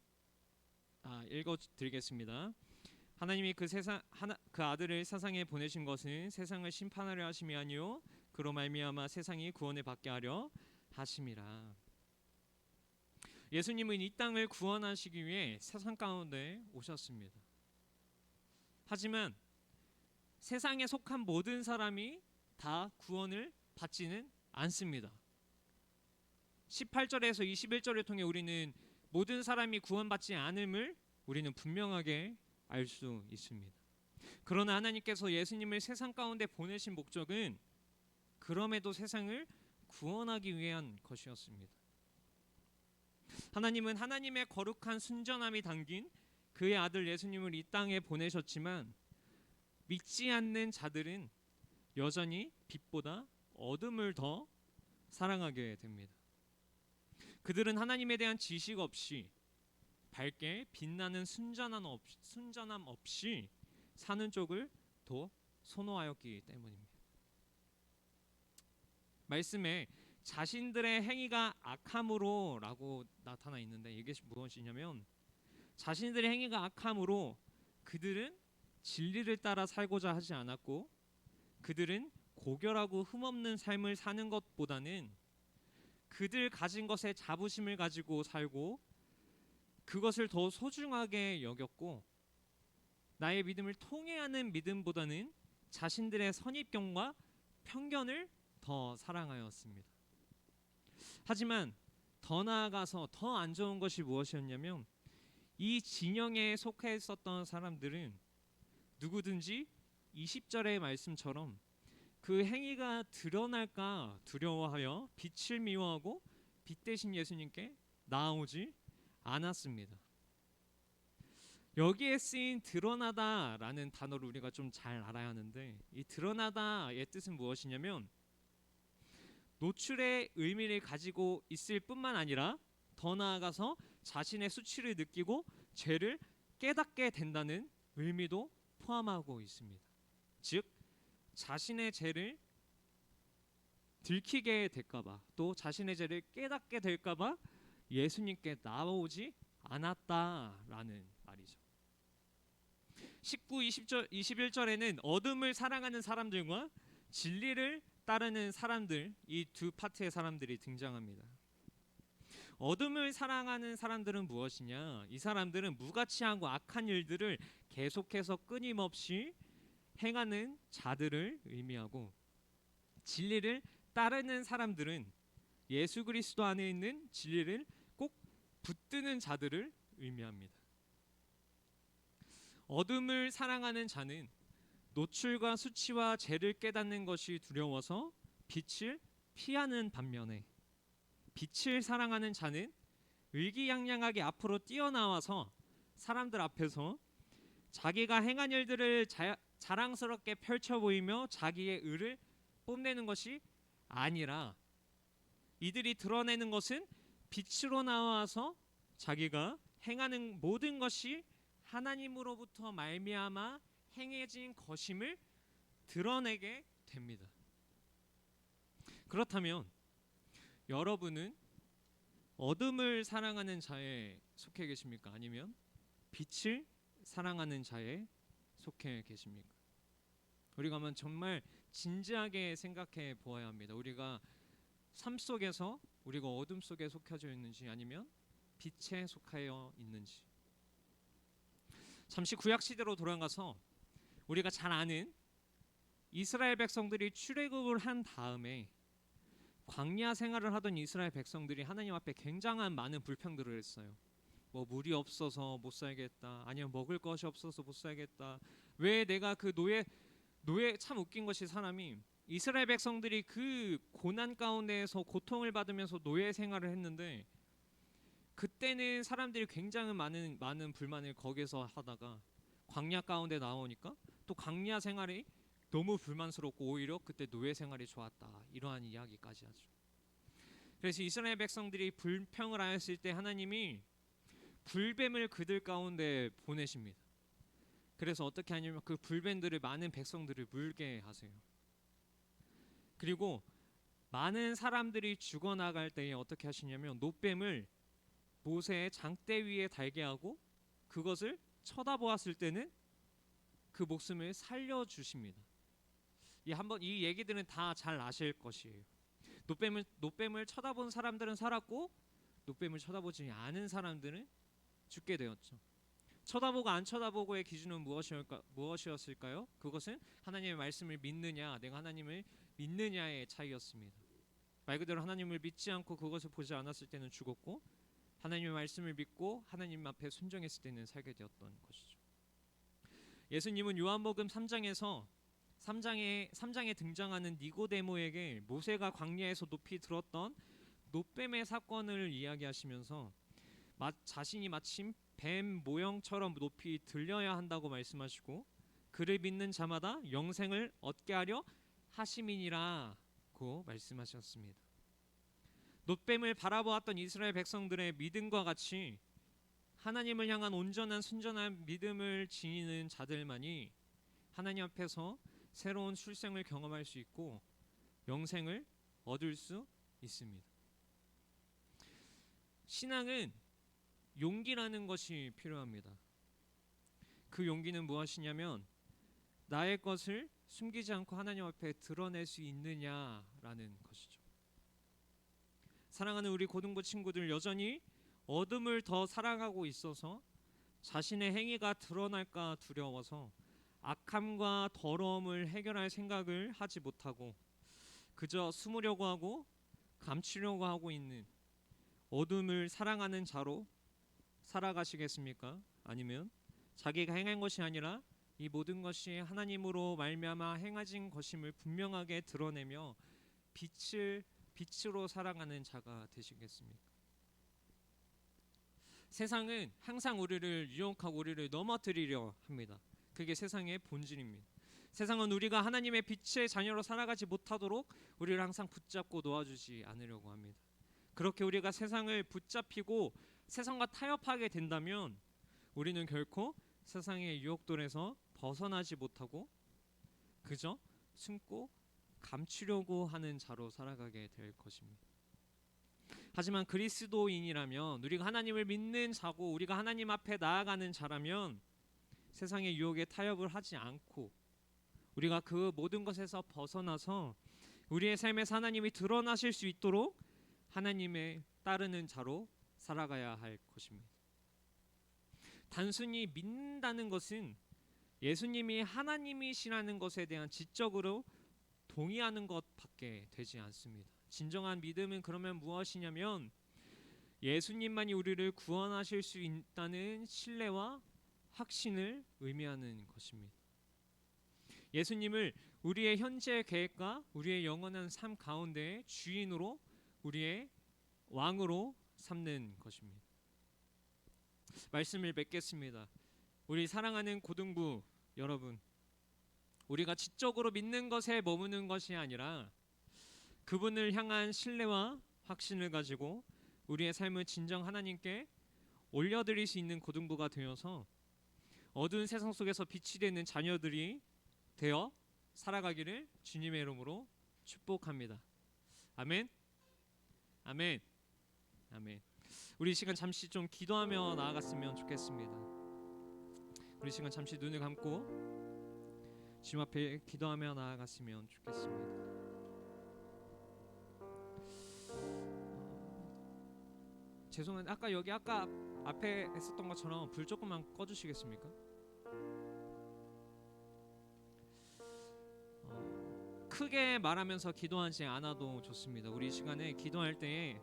읽어드리겠습니다. 하나님이 그 아들을 세상에 보내신 것은 세상을 심판하려 하심이 아니요 그로 말미암아 세상이 구원을 받게 하려 하심이라. 예수님은 이 땅을 구원하시기 위해 세상 가운데 오셨습니다. 하지만 세상에 속한 모든 사람이 다 구원을 받지는 않습니다. 18절에서 21절을 통해 우리는 모든 사람이 구원받지 않음을 우리는 분명하게 알 수 있습니다. 그러나 하나님께서 예수님을 세상 가운데 보내신 목적은 그럼에도 세상을 구원하기 위한 것이었습니다. 하나님은 하나님의 거룩한 순전함이 담긴 그의 아들 예수님을 이 땅에 보내셨지만 믿지 않는 자들은 여전히 빛보다 어둠을 더 사랑하게 됩니다. 그들은 하나님에 대한 지식 없이 밝게 빛나는 순전함 없이 사는 쪽을 더 선호하였기 때문입니다. 말씀에 자신들의 행위가 악함으로 라고 나타나 있는데 이게 무엇이냐면 자신들의 행위가 악함으로 그들은 진리를 따라 살고자 하지 않았고 그들은 고결하고 흠없는 삶을 사는 것보다는 그들 가진 것에 자부심을 가지고 살고 그것을 더 소중하게 여겼고 나의 믿음을 통해하는 믿음보다는 자신들의 선입견과 편견을 더 사랑하였습니다. 하지만 더 나아가서 더 안 좋은 것이 무엇이었냐면 이 진영에 속해 있었던 사람들은 누구든지 20절의 말씀처럼 그 행위가 드러날까 두려워하여 빛을 미워하고 빛 대신 예수님께 나아오지 않았습니다. 여기에 쓰인 드러나다라는 단어를 우리가 좀 잘 알아야 하는데 이 드러나다의 뜻은 무엇이냐면 노출의 의미를 가지고 있을 뿐만 아니라 더 나아가서 자신의 수치를 느끼고 죄를 깨닫게 된다는 의미도 포함하고 있습니다. 즉 자신의 죄를 들키게 될까봐 또 자신의 죄를 깨닫게 될까봐 예수님께 나오지 않았다라는 말이죠. 19, 20절, 21절에는 어둠을 사랑하는 사람들과 진리를 따르는 사람들 이 두 파트의 사람들이 등장합니다. 어둠을 사랑하는 사람들은 무엇이냐? 이 사람들은 무가치하고 악한 일들을 계속해서 끊임없이 행하는 자들을 의미하고 진리를 따르는 사람들은 예수 그리스도 안에 있는 진리를 꼭 붙드는 자들을 의미합니다. 어둠을 사랑하는 자는 노출과 수치와 죄를 깨닫는 것이 두려워서 빛을 피하는 반면에 빛을 사랑하는 자는 의기양양하게 앞으로 뛰어나와서 사람들 앞에서 자기가 행한 일들을 자랑스럽게 펼쳐 보이며 자기의 의를 뽐내는 것이 아니라 이들이 드러내는 것은 빛으로 나와서 자기가 행하는 모든 것이 하나님으로부터 말미암아 행해진 것임을 드러내게 됩니다. 그렇다면 여러분은 어둠을 사랑하는 자에 속해 계십니까? 아니면 빛을 사랑하는 자에 속해 계십니까? 우리가 한번 정말 진지하게 생각해 보아야 합니다. 우리가 삶 속에서 우리가 어둠 속에 속해져 있는지 아니면 빛에 속하여 있는지. 잠시 구약 시대로 돌아가서 우리가 잘 아는 이스라엘 백성들이 출애굽을 한 다음에 광야 생활을 하던 이스라엘 백성들이 하나님 앞에 굉장한 많은 불평들을 했어요. 뭐 물이 없어서 못 살겠다. 아니면 먹을 것이 없어서 못 살겠다. 왜 내가 그 노예 참 웃긴 것이 사람이 이스라엘 백성들이 그 고난 가운데에서 고통을 받으면서 노예 생활을 했는데 그때는 사람들이 굉장히 많은 불만을 거기서 하다가 광야 가운데 나오니까 또 광야 생활이 너무 불만스럽고 오히려 그때 노예 생활이 좋았다. 이러한 이야기까지 하죠. 그래서 이스라엘 백성들이 불평을 하였을 때 하나님이 불뱀을 그들 가운데 보내십니다. 그래서 어떻게 하냐면 그 불뱀들을 많은 백성들을 물게 하세요. 그리고 많은 사람들이 죽어나갈 때에 어떻게 하시냐면 노뱀을 모세의 장대 위에 달게 하고 그것을 쳐다보았을 때는 그 목숨을 살려주십니다. 이 얘기들은 다 잘 아실 것이에요. 노뱀을 쳐다본 사람들은 살았고 노뱀을 쳐다보지 않은 사람들은 죽게 되었죠. 쳐다보고 안 쳐다보고의 기준은 무엇이었을까요? 그것은 하나님의 말씀을 믿느냐, 내가 하나님을 믿느냐의 차이였습니다. 말 그대로 하나님을 믿지 않고 그것을 보지 않았을 때는 죽었고 하나님의 말씀을 믿고 하나님 앞에 순종했을 때는 살게 되었던 것이죠. 예수님은 요한복음 3장에 등장하는 니고데모에게 모세가 광야에서 높이 들었던 노뱀의 사건을 이야기하시면서 자신이 마침 뱀 모형처럼 높이 들려야 한다고 말씀하시고 그를 믿는 자마다 영생을 얻게 하려 하심이니라고 말씀하셨습니다. 노뱀을 바라보았던 이스라엘 백성들의 믿음과 같이 하나님을 향한 온전한 순전한 믿음을 지니는 자들만이 하나님 앞에서 새로운 출생을 경험할 수 있고 영생을 얻을 수 있습니다. 신앙은 용기라는 것이 필요합니다. 그 용기는 무엇이냐면 나의 것을 숨기지 않고 하나님 앞에 드러낼 수 있느냐라는 것이죠. 사랑하는 우리 고등부 친구들, 여전히 어둠을 더 사랑하고 있어서 자신의 행위가 드러날까 두려워서 악함과 더러움을 해결할 생각을 하지 못하고 그저 숨으려고 하고 감추려고 하고 있는 어둠을 사랑하는 자로 살아가시겠습니까? 아니면 자기가 행한 것이 아니라 이 모든 것이 하나님으로 말미암아 행하신 것임을 분명하게 드러내며 빛으로 살아가는 자가 되시겠습니까? 세상은 항상 우리를 유혹하고 우리를 넘어뜨리려 합니다. 그게 세상의 본질입니다. 세상은 우리가 하나님의 빛의 자녀로 살아가지 못하도록 우리를 항상 붙잡고 놓아주지 않으려고 합니다. 그렇게 우리가 세상을 붙잡히고 세상과 타협하게 된다면 우리는 결코 세상의 유혹들에서 벗어나지 못하고 그저 숨고 감추려고 하는 자로 살아가게 될 것입니다. 하지만 그리스도인이라면 우리가 하나님을 믿는 자고 우리가 하나님 앞에 나아가는 자라면 세상의 유혹에 타협을 하지 않고 우리가 그 모든 것에서 벗어나서 우리의 삶에서 하나님이 드러나실 수 있도록 하나님의 따르는 자로 살아가야 할 것입니다. 단순히 믿는다는 것은 예수님이 하나님이시라는 것에 대한 지적으로 동의하는 것밖에 되지 않습니다. 진정한 믿음은 그러면 무엇이냐면 예수님만이 우리를 구원하실 수 있다는 신뢰와 확신을 의미하는 것입니다. 예수님을 우리의 현재 계획과 우리의 영원한 삶 가운데 주인으로 우리의 왕으로 삼는 것입니다. 말씀을 맺겠습니다. 우리 사랑하는 고등부 여러분, 우리가 지적으로 믿는 것에 머무는 것이 아니라 그분을 향한 신뢰와 확신을 가지고 우리의 삶을 진정 하나님께 올려드릴 수 있는 고등부가 되어서 어두운 세상 속에서 빛이 되는 자녀들이 되어 살아가기를 주님의 이름으로 축복합니다. 아멘. 아멘. 아멘. 우리 시간 잠시 좀 기도하며 나아갔으면 좋겠습니다. 우리 시간 잠시 눈을 감고 주님 앞에 기도하며 나아갔으면 좋겠습니다. 죄송한데 아까 앞에 했었던 것처럼 불 조금만 꺼주시겠습니까? 크게 말하면서 기도하지 않아도 좋습니다. 우리 시간에 기도할 때에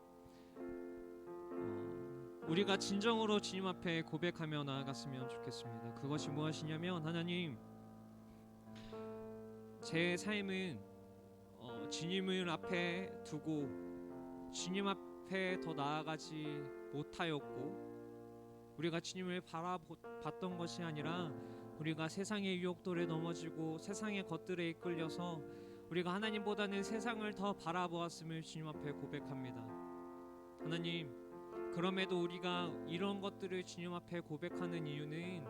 우리가 진정으로 주님 앞에 고백하며 나아갔으면 좋겠습니다. 그것이 무엇이냐면 하나님, 제 삶은 주님을 앞에 두고 주님 앞에 더 나아가지 못하였고 우리가 주님을 바라봤던 것이 아니라 우리가 세상의 유혹들에 넘어지고 세상의 것들에 이끌려서 우리가 하나님보다는 세상을 더 바라보았음을 주님 앞에 고백합니다. 하나님, 그럼에도 우리가 이런 것들을 주님 앞에 고백하는 이유는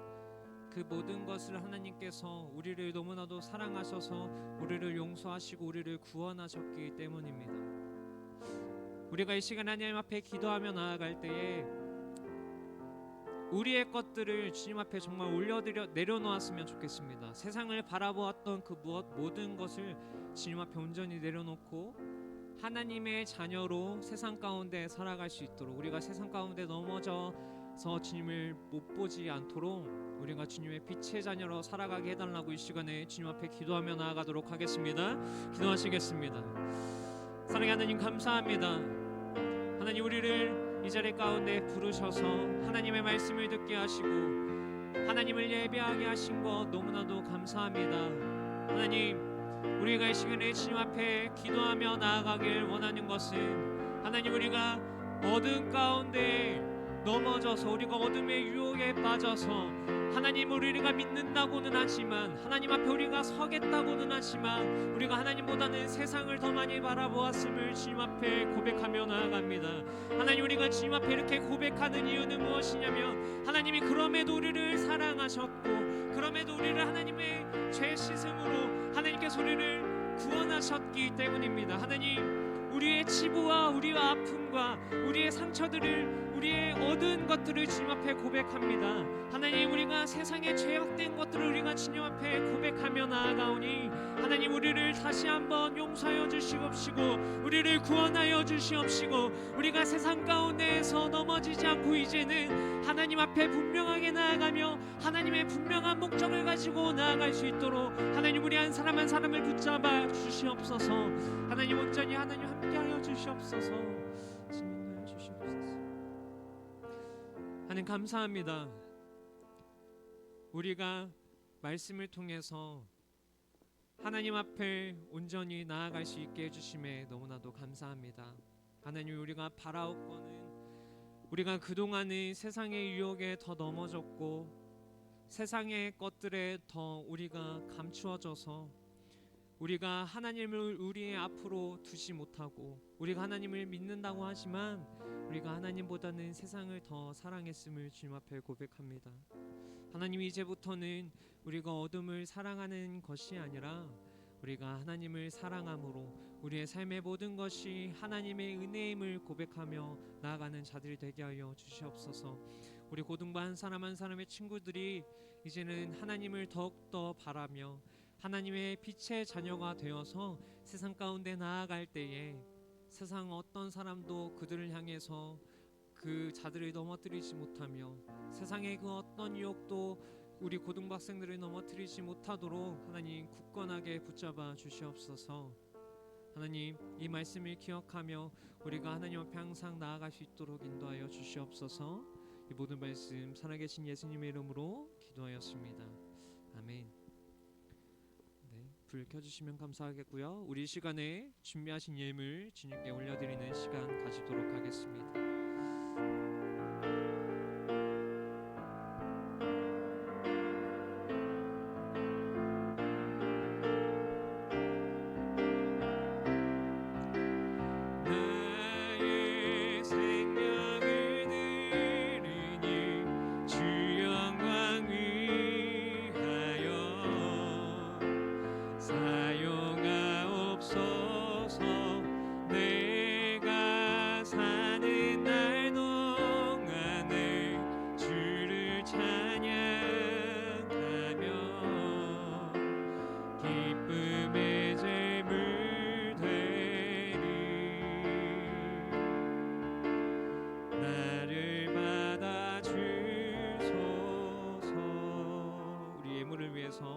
그 모든 것을 하나님께서 우리를 너무나도 사랑하셔서 우리를 용서하시고 우리를 구원하셨기 때문입니다. 우리가 이 시간 하나님 앞에 기도하며 나아갈 때에 우리의 것들을 주님 앞에 정말 내려놓았으면 좋겠습니다. 세상을 바라보았던 그 모든 것을 주님 앞에 온전히 내려놓고 하나님의 자녀로 세상 가운데 살아갈 수 있도록, 우리가 세상 가운데 넘어져서 주님을 못 보지 않도록 우리가 주님의 빛의 자녀로 살아가게 해달라고 이 시간에 주님 앞에 기도하며 나아가도록 하겠습니다. 기도하시겠습니다. 사랑하는 하나님, 감사합니다. 하나님, 우리를 이 자리 가운데 부르셔서 하나님의 말씀을 듣게 하시고 하나님을 예배하게 하신 것 너무나도 감사합니다. 하나님, 우리가 이 시간에 주님 앞에 기도하며 나아가길 원하는 것은 하나님, 우리가 어둠 가운데 넘어져서 우리가 어둠의 유혹에 빠져서 하나님, 우리가 믿는다고는 하지만 하나님 앞에 우리가 서겠다고는 하지만 우리가 하나님보다는 세상을 더 많이 바라보았음을 주님 앞에 고백하며 나아갑니다. 하나님, 우리가 주님 앞에 이렇게 고백하는 이유는 무엇이냐면 하나님이 그럼에도 우리를 사랑하셨고 그럼에도 우리를 하나님의 죄 씻음으로 하나님께서 우리를 구원하셨기 때문입니다. 하나님, 우리의 치부와 우리의 아픔과 우리의 상처들을, 우리의 얻은 것들을 주님 앞에 고백합니다. 하나님, 우리가 세상에 죄악된 것들을 우리가 주님 앞에 고백하며 나아가오니 하나님, 우리를 다시 한번 용서하여 주시옵시고 우리를 구원하여 주시옵시고 우리가 세상 가운데에서 넘어지지 않고 이제는 하나님 앞에 분명하게 나아가며 하나님의 분명한 목적을 가지고 나아갈 수 있도록 하나님, 우리 한 사람 한 사람을 붙잡아 주시옵소서. 하나님, 온전히 하나님 함께하여 주시옵소서. 진행하여 주시옵소서. 하나님, 감사합니다. 우리가 말씀을 통해서 하나님 앞에 온전히 나아갈 수 있게 해주심에 너무나도 감사합니다. 하나님, 우리가 바라옵고는 우리가 그동안의 세상의 유혹에 더 넘어졌고 세상의 것들에 더 우리가 감추어져서 우리가 하나님을 우리의 앞으로 두지 못하고 우리가 하나님을 믿는다고 하지만 우리가 하나님보다는 세상을 더 사랑했음을 주님 앞에 고백합니다. 하나님, 이제부터는 우리가 어둠을 사랑하는 것이 아니라 우리가 하나님을 사랑함으로 우리의 삶의 모든 것이 하나님의 은혜임을 고백하며 나아가는 자들이 되게 하여 주시옵소서. 우리 고등부 한 사람 한 사람의 친구들이 이제는 하나님을 더욱더 바라며 하나님의 빛의 자녀가 되어서 세상 가운데 나아갈 때에 세상 어떤 사람도 그들을 향해서 그 자들을 넘어뜨리지 못하며 세상의 그 어떤 유혹도 우리 고등부 학생들을 넘어뜨리지 못하도록 하나님 굳건하게 붙잡아 주시옵소서. 하나님, 이 말씀을 기억하며 우리가 하나님 앞에 항상 나아갈 수 있도록 인도하여 주시옵소서. 이 모든 말씀 살아계신 예수님의 이름으로 기도하였습니다. 아멘. 네, 불 켜주시면 감사하겠고요. 우리 시간에 준비하신 예물 주님께 올려드리는 시간 가지도록 하겠습니다.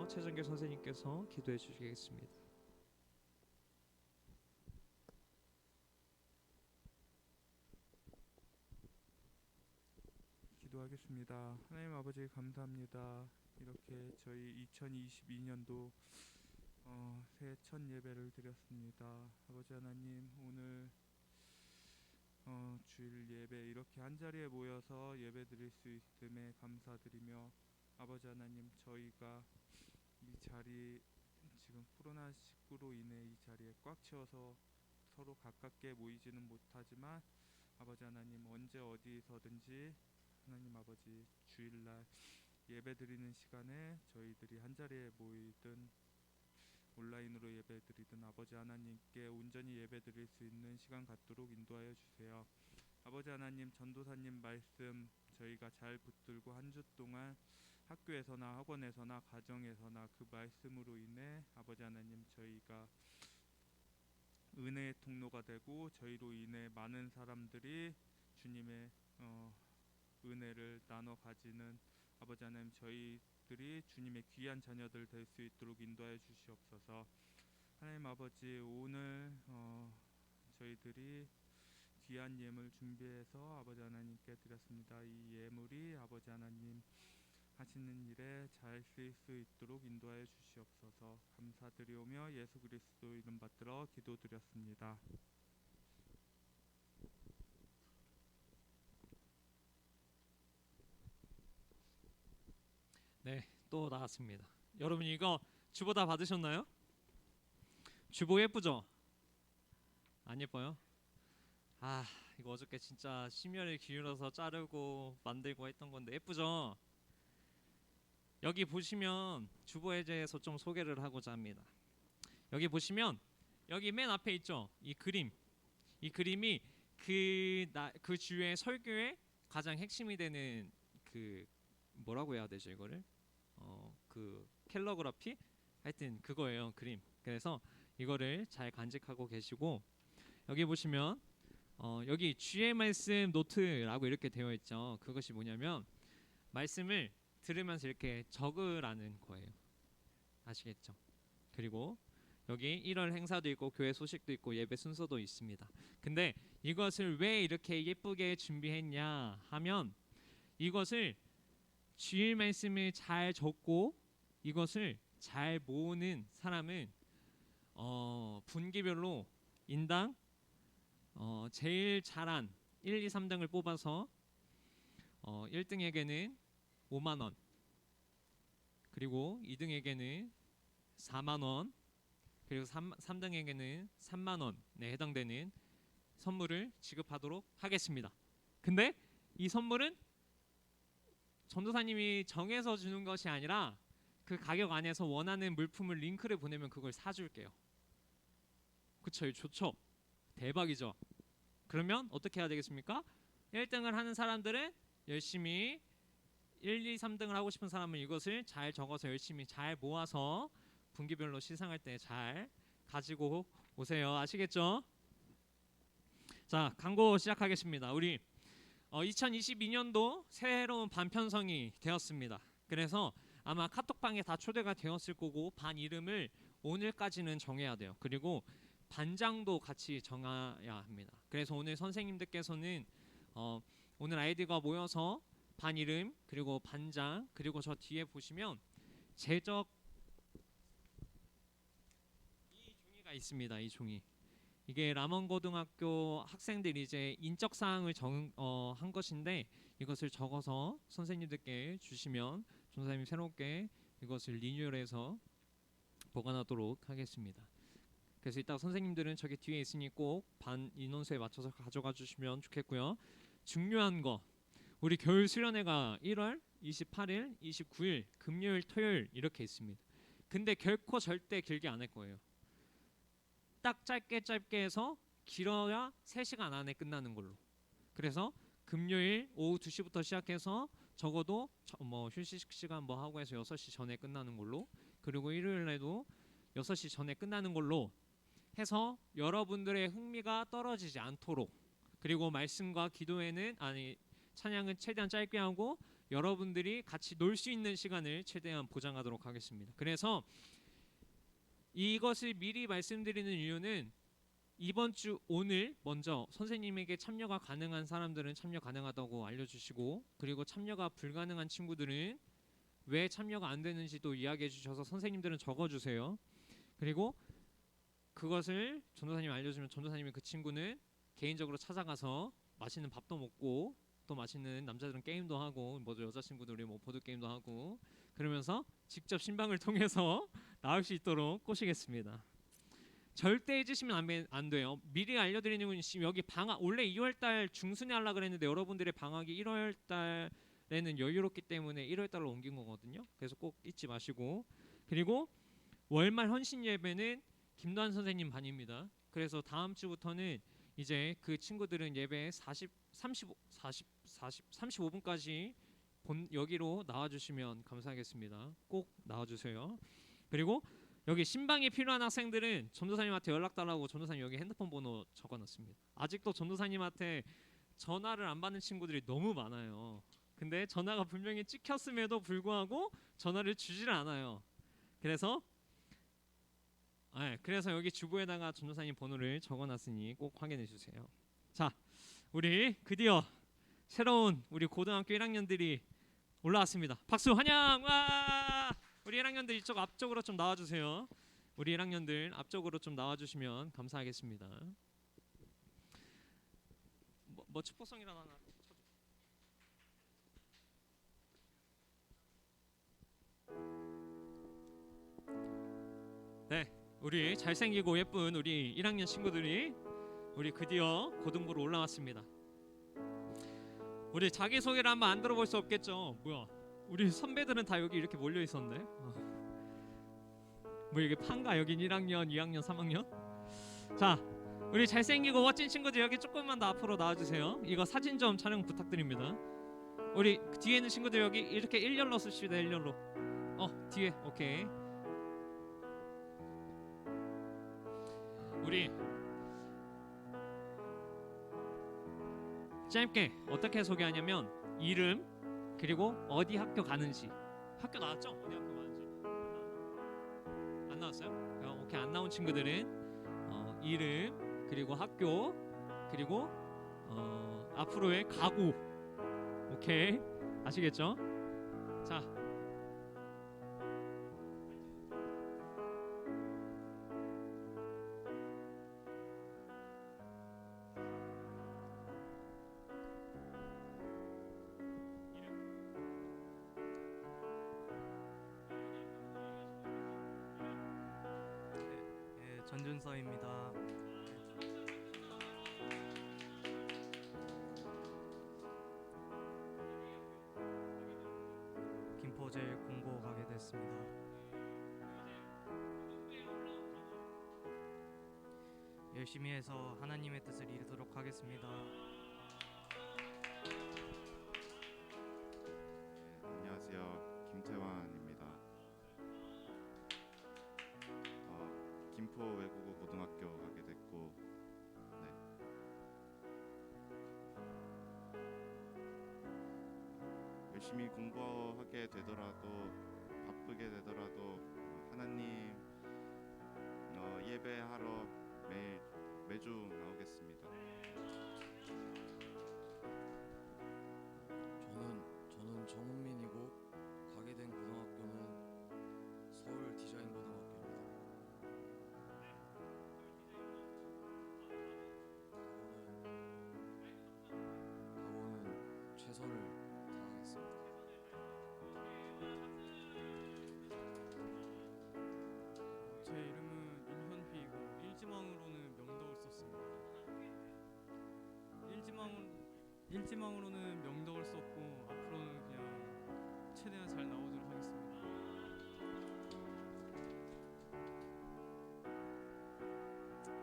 최정길 선생님께서 기도해 주시겠습니다. 기도하겠습니다. 하나님 아버지, 감사합니다. 이렇게 저희 2022년도 새해 첫 예배를 드렸습니다. 아버지 하나님, 오늘 주일 예배 이렇게 한자리에 모여서 예배 드릴 수 있음에 감사드리며 아버지 하나님, 저희가 이 자리 지금 코로나19로 인해 이 자리에 꽉 채워서 서로 가깝게 모이지는 못하지만 아버지 하나님, 언제 어디서든지 하나님 아버지 주일날 예배드리는 시간에 저희들이 한자리에 모이든 온라인으로 예배드리든 아버지 하나님께 온전히 예배드릴 수 있는 시간 갖도록 인도하여 주세요. 아버지 하나님, 전도사님 말씀 저희가 잘 붙들고 한 주 동안 학교에서나 학원에서나 가정에서나 그 말씀으로 인해 아버지 하나님, 저희가 은혜의 통로가 되고 저희로 인해 많은 사람들이 주님의 은혜를 나눠 가지는 아버지 하나님, 저희들이 주님의 귀한 자녀들 될 수 있도록 인도하여 주시옵소서. 하나님 아버지, 오늘 저희들이 귀한 예물 준비해서 아버지 하나님께 드렸습니다. 이 예물이 아버지 하나님 하시는 일에 잘 쓰일 수 있도록 인도하여 주시옵소서. 감사드리오며 예수 그리스도 이름 받들어 기도드렸습니다. 네, 또 나왔습니다. 여러분 이거 주보 다 받으셨나요? 주보 예쁘죠? 안 예뻐요? 아, 이거 어저께 진짜 심혈을 기울여서 자르고 만들고 했던 건데 예쁘죠? 여기 보시면 주보 해제에서 좀 소개를 하고자 합니다. 여기 보시면 여기 맨 앞에 있죠? 이 그림. 이 그림이 그 주의 설교의 가장 핵심이 되는 그 뭐라고 해야 되죠 이거를? 그 캘러그라피? 하여튼 그거예요 그림. 그래서 이거를 잘 간직하고 계시고 여기 보시면 여기 주의 말씀 노트라고 이렇게 되어 있죠. 그것이 뭐냐면 말씀을 들으면서 이렇게 적으라는 거예요. 아시겠죠? 그리고 여기 1월 행사도 있고 교회 소식도 있고 예배 순서도 있습니다. 근데 이것을 왜 이렇게 예쁘게 준비했냐 하면 이것을 주일 말씀을 잘 적고 이것을 잘 모으는 사람은 분기별로 인당 제일 잘한 1, 2, 3등을 뽑아서 1등에게는 5만 원, 그리고 2등에게는 4만 원, 그리고 3등에게는 3만 원에 해당되는 선물을 지급하도록 하겠습니다. 근데 이 선물은 전도사님이 정해서 주는 것이 아니라 그 가격 안에서 원하는 물품을 링크를 보내면 그걸 사줄게요. 그쵸? 좋죠? 대박이죠? 그러면 어떻게 해야 되겠습니까? 1등을 하는 사람들은 열심히 1, 2, 3등을 하고 싶은 사람은 이것을 잘 적어서 열심히 잘 모아서 분기별로 시상할 때 잘 가지고 오세요. 아시겠죠? 자, 광고 시작하겠습니다. 우리 2022년도 새로운 반 편성이 되었습니다. 그래서 아마 카톡방에 다 초대가 되었을 거고 반 이름을 오늘까지는 정해야 돼요. 그리고 반장도 같이 정해야 합니다. 그래서 오늘 선생님들께서는 오늘 아이들과 모여서 반 이름 그리고 반장 그리고 저 뒤에 보시면 제적 이 종이가 있습니다. 이 종이. 이게 람원고등학교 학생들이 이제 인적 사항을 한 것인데 이것을 적어서 선생님들께 주시면 전도사님이 새롭게 이것을 리뉴얼해서 보관하도록 하겠습니다. 그래서 이따 선생님들은 저기 뒤에 있으니 꼭 반 인원수에 맞춰서 가져가 주시면 좋겠고요. 중요한 거 우리 겨울 수련회가 1월 28일, 29일 금요일, 토요일 이렇게 있습니다. 근데 결코 절대 길게 안 할 거예요. 딱 짧게 해서 길어야 3시간 안에 끝나는 걸로. 그래서 금요일 오후 2시부터 시작해서 적어도 뭐 휴식 시간 뭐 하고 해서 6시 전에 끝나는 걸로. 그리고 일요일에도 6시 전에 끝나는 걸로 해서 여러분들의 흥미가 떨어지지 않도록, 그리고 말씀과 기도회는 찬양은 최대한 짧게 하고 여러분들이 같이 놀 수 있는 시간을 최대한 보장하도록 하겠습니다. 그래서 이것을 미리 말씀드리는 이유는 이번 주 오늘 먼저 선생님에게 참여가 가능한 사람들은 참여 가능하다고 알려주시고, 그리고 참여가 불가능한 친구들은 왜 참여가 안 되는지도 이야기해 주셔서 선생님들은 적어주세요. 그리고 그것을 전도사님 알려주면 전도사님이 그 친구는 개인적으로 찾아가서 맛있는 밥도 먹고 또 맛있는 남자들은 게임도 하고 뭐 여자친구들이 뭐 보드 게임도 하고 그러면서 직접 신방을 통해서 나올 수 있도록 꼬시겠습니다. 절대 잊으시면 안 돼요. 미리 알려드리는 건 지금 여기 방학 원래 2월달 중순에 하려 그랬는데 여러분들의 방학이 1월달에는 여유롭기 때문에 1월달로 옮긴 거거든요. 그래서 꼭 잊지 마시고 그리고 월말 헌신 예배는 김도환 선생님 반입니다. 그래서 다음 주부터는 이제 그 친구들은 예배 35분까지 여기로 나와주시면 감사하겠습니다. 꼭 나와주세요. 그리고 여기 신방이 필요한 학생들은 전도사님한테 연락 달라고 전도사님 여기 핸드폰 번호 적어놨습니다. 아직도 전도사님한테 전화를 안 받는 친구들이 너무 많아요. 근데 전화가 분명히 찍혔음에도 불구하고 전화를 주질 않아요. 그래서 여기 주보에다가 전도사님 번호를 적어놨으니 꼭 확인해 주세요. 자, 우리 드디어 새로운 우리 고등학교 1학년들이 올라왔습니다. 박수 환영! 와! 우리 1학년들 이쪽 앞쪽으로 좀 나와주세요. 우리 1학년들 앞쪽으로 좀 나와주시면 감사하겠습니다. 뭐 축복성이라도 하나 쳐줘. 네, 우리 잘생기고 예쁜 우리 1학년 친구들이 우리 드디어 고등부로 올라왔습니다. 우리 자기소개를 한번 안 들어볼 수 없겠죠. 뭐야, 우리 선배들은 다 여기 이렇게 몰려 있었네. 뭐 이게 판가 여긴 1학년, 2학년, 3학년? 자, 우리 잘생기고 멋진 친구들 여기 조금만 더 앞으로 나와주세요. 이거 사진 좀 촬영 부탁드립니다. 우리 뒤에 있는 친구들 여기 이렇게 일렬로 쓰시다. 일렬로. 뒤에. 오케이. 우리 짧게 어떻게 소개하냐면 이름 그리고 어디 학교 가는지. 학교 나왔죠? 어디 학교 가는지 안 나왔어요? 오케이. 안 나온 친구들은 이름 그리고 학교 그리고 앞으로의 각오. 오케이. 아시겠죠? 자, 전준서입니다. 김포제일 공고 가게 됐습니다. 열심히 해서 하나님의 뜻을 이루도록 하겠습니다. 안녕하세요. 김태환입니다. 김포 외국어 고등학교 가게 됐고, 열심히 공부하게 되더라도 바쁘게 되더라도 하나님 예배하러 매주 나오겠습니다. 저는 정은민이고 가게 된 고등학교는 서울 디자인 고등학교입니다. 각오는 최선을 다하겠습니다. 제 이름은 임현휘이고 일지망으로는 명덕을 썼습니다. 일지망으로는 명덕을 썼고 앞으로는 그냥 최대한 잘 나오도록 하겠습니다.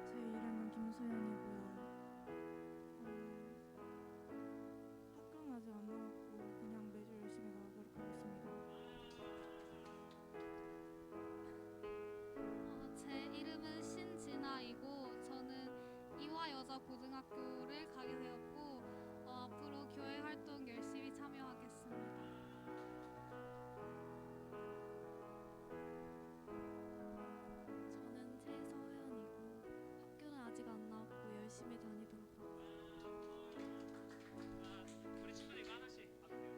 제 이름은 김소연이고요. 학교는 아직 안 나왔고 그냥 매주 열심히 나오도록 하겠습니다. 제 이름은 신진아이고 저는 이화여자고등학교를 가게 되었고 앞으로 교회 활동 열심히 참여하겠습니다. 저는 최서연이고 학교는 아직 안 나왔고 열심히 다니도록 우리 친구들 이거 하나씩 받으세요.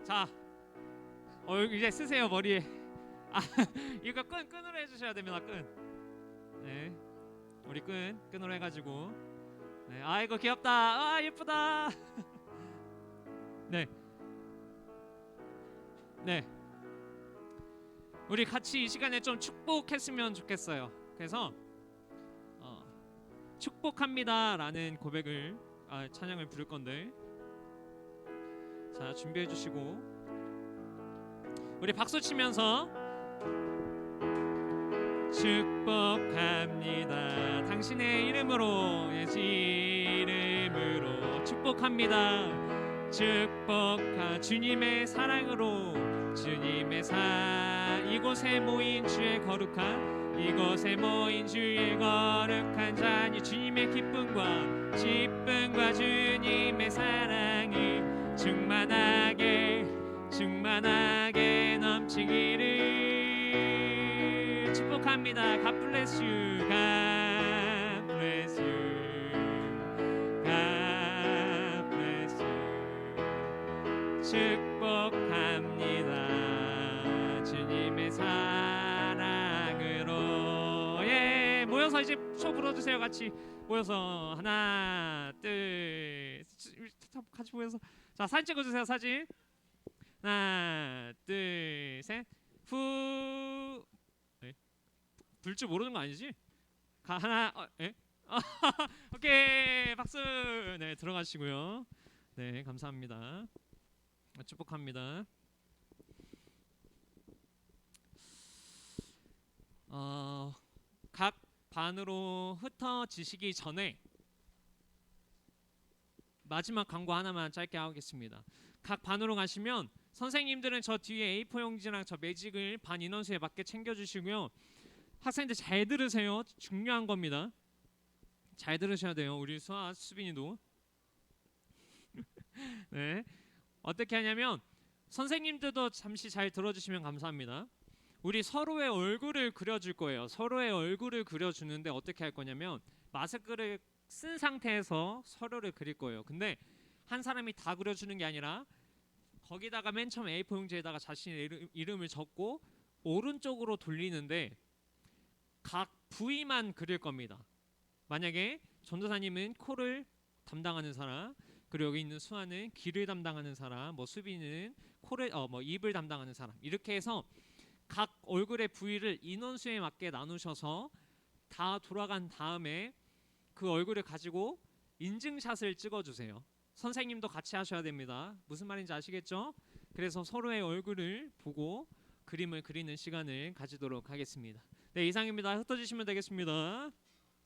자, 이제 쓰세요 머리에. 이거 끈으로 해주셔야 됩니다. 끈. 네, 우리 끈으로 해가지고. 네, 아이고 귀엽다. 아 예쁘다. 네, 네. 우리 같이 이 시간에 좀 축복했으면 좋겠어요. 그래서 축복합니다라는 고백을 찬양을 부를 건데, 자 준비해 주시고 우리 박수 치면서 축복합니다. 당신의 이름으로, 예수 이름으로 축복합니다. 주님의 사랑으로, 주님의 이곳에 모인 주의 거룩한, 이곳에 모인 주의 거룩한 자녀, 주님의 기쁨과 주님의 사랑이 충만하게 넘치기를 축복합니다. God bless you. God bless you. God bless you. 축복합니다. 주님의 사랑으로. 예, 모여서 이제 초 불러주세요. 같이 모여서 하나 둘 같이 모여서 자 사진 찍어주세요. 사진 하나 둘 셋. 후 불 줄 모르는 거 아니지? 하나 예? 오케이 박수. 네 들어가시고요. 네 감사합니다. 축복합니다. 각 반으로 흩어지시기 전에 마지막 광고 하나만 짧게 하겠습니다. 각 반으로 가시면 선생님들은 저 뒤에 A4 용지랑 저 매직을 반 인원수에 맞게 챙겨주시고요. 학생들 잘 들으세요. 중요한 겁니다. 잘 들으셔야 돼요. 우리 수아 수빈이도. 네. 어떻게 하냐면 선생님들도 잠시 잘 들어주시면 감사합니다. 우리 서로의 얼굴을 그려줄 거예요. 서로의 얼굴을 그려주는데 어떻게 할 거냐면 마스크를 쓴 상태에서 서로를 그릴 거예요. 근데 한 사람이 다 그려주는 게 아니라 거기다가 맨 처음 A4 용지에다가 자신의 이름을 적고 오른쪽으로 돌리는데 각 부위만 그릴 겁니다. 만약에 전도사님은 코를 담당하는 사람, 그리고 여기 있는 수아는 귀를 담당하는 사람, 뭐 수비는 코를 뭐 입을 담당하는 사람, 이렇게 해서 각 얼굴의 부위를 인원수에 맞게 나누셔서 다 돌아간 다음에 그 얼굴을 가지고 인증샷을 찍어주세요. 선생님도 같이 하셔야 됩니다. 무슨 말인지 아시겠죠? 그래서 서로의 얼굴을 보고 그림을 그리는 시간을 가지도록 하겠습니다. 네 이상입니다. 흩어지시면 되겠습니다.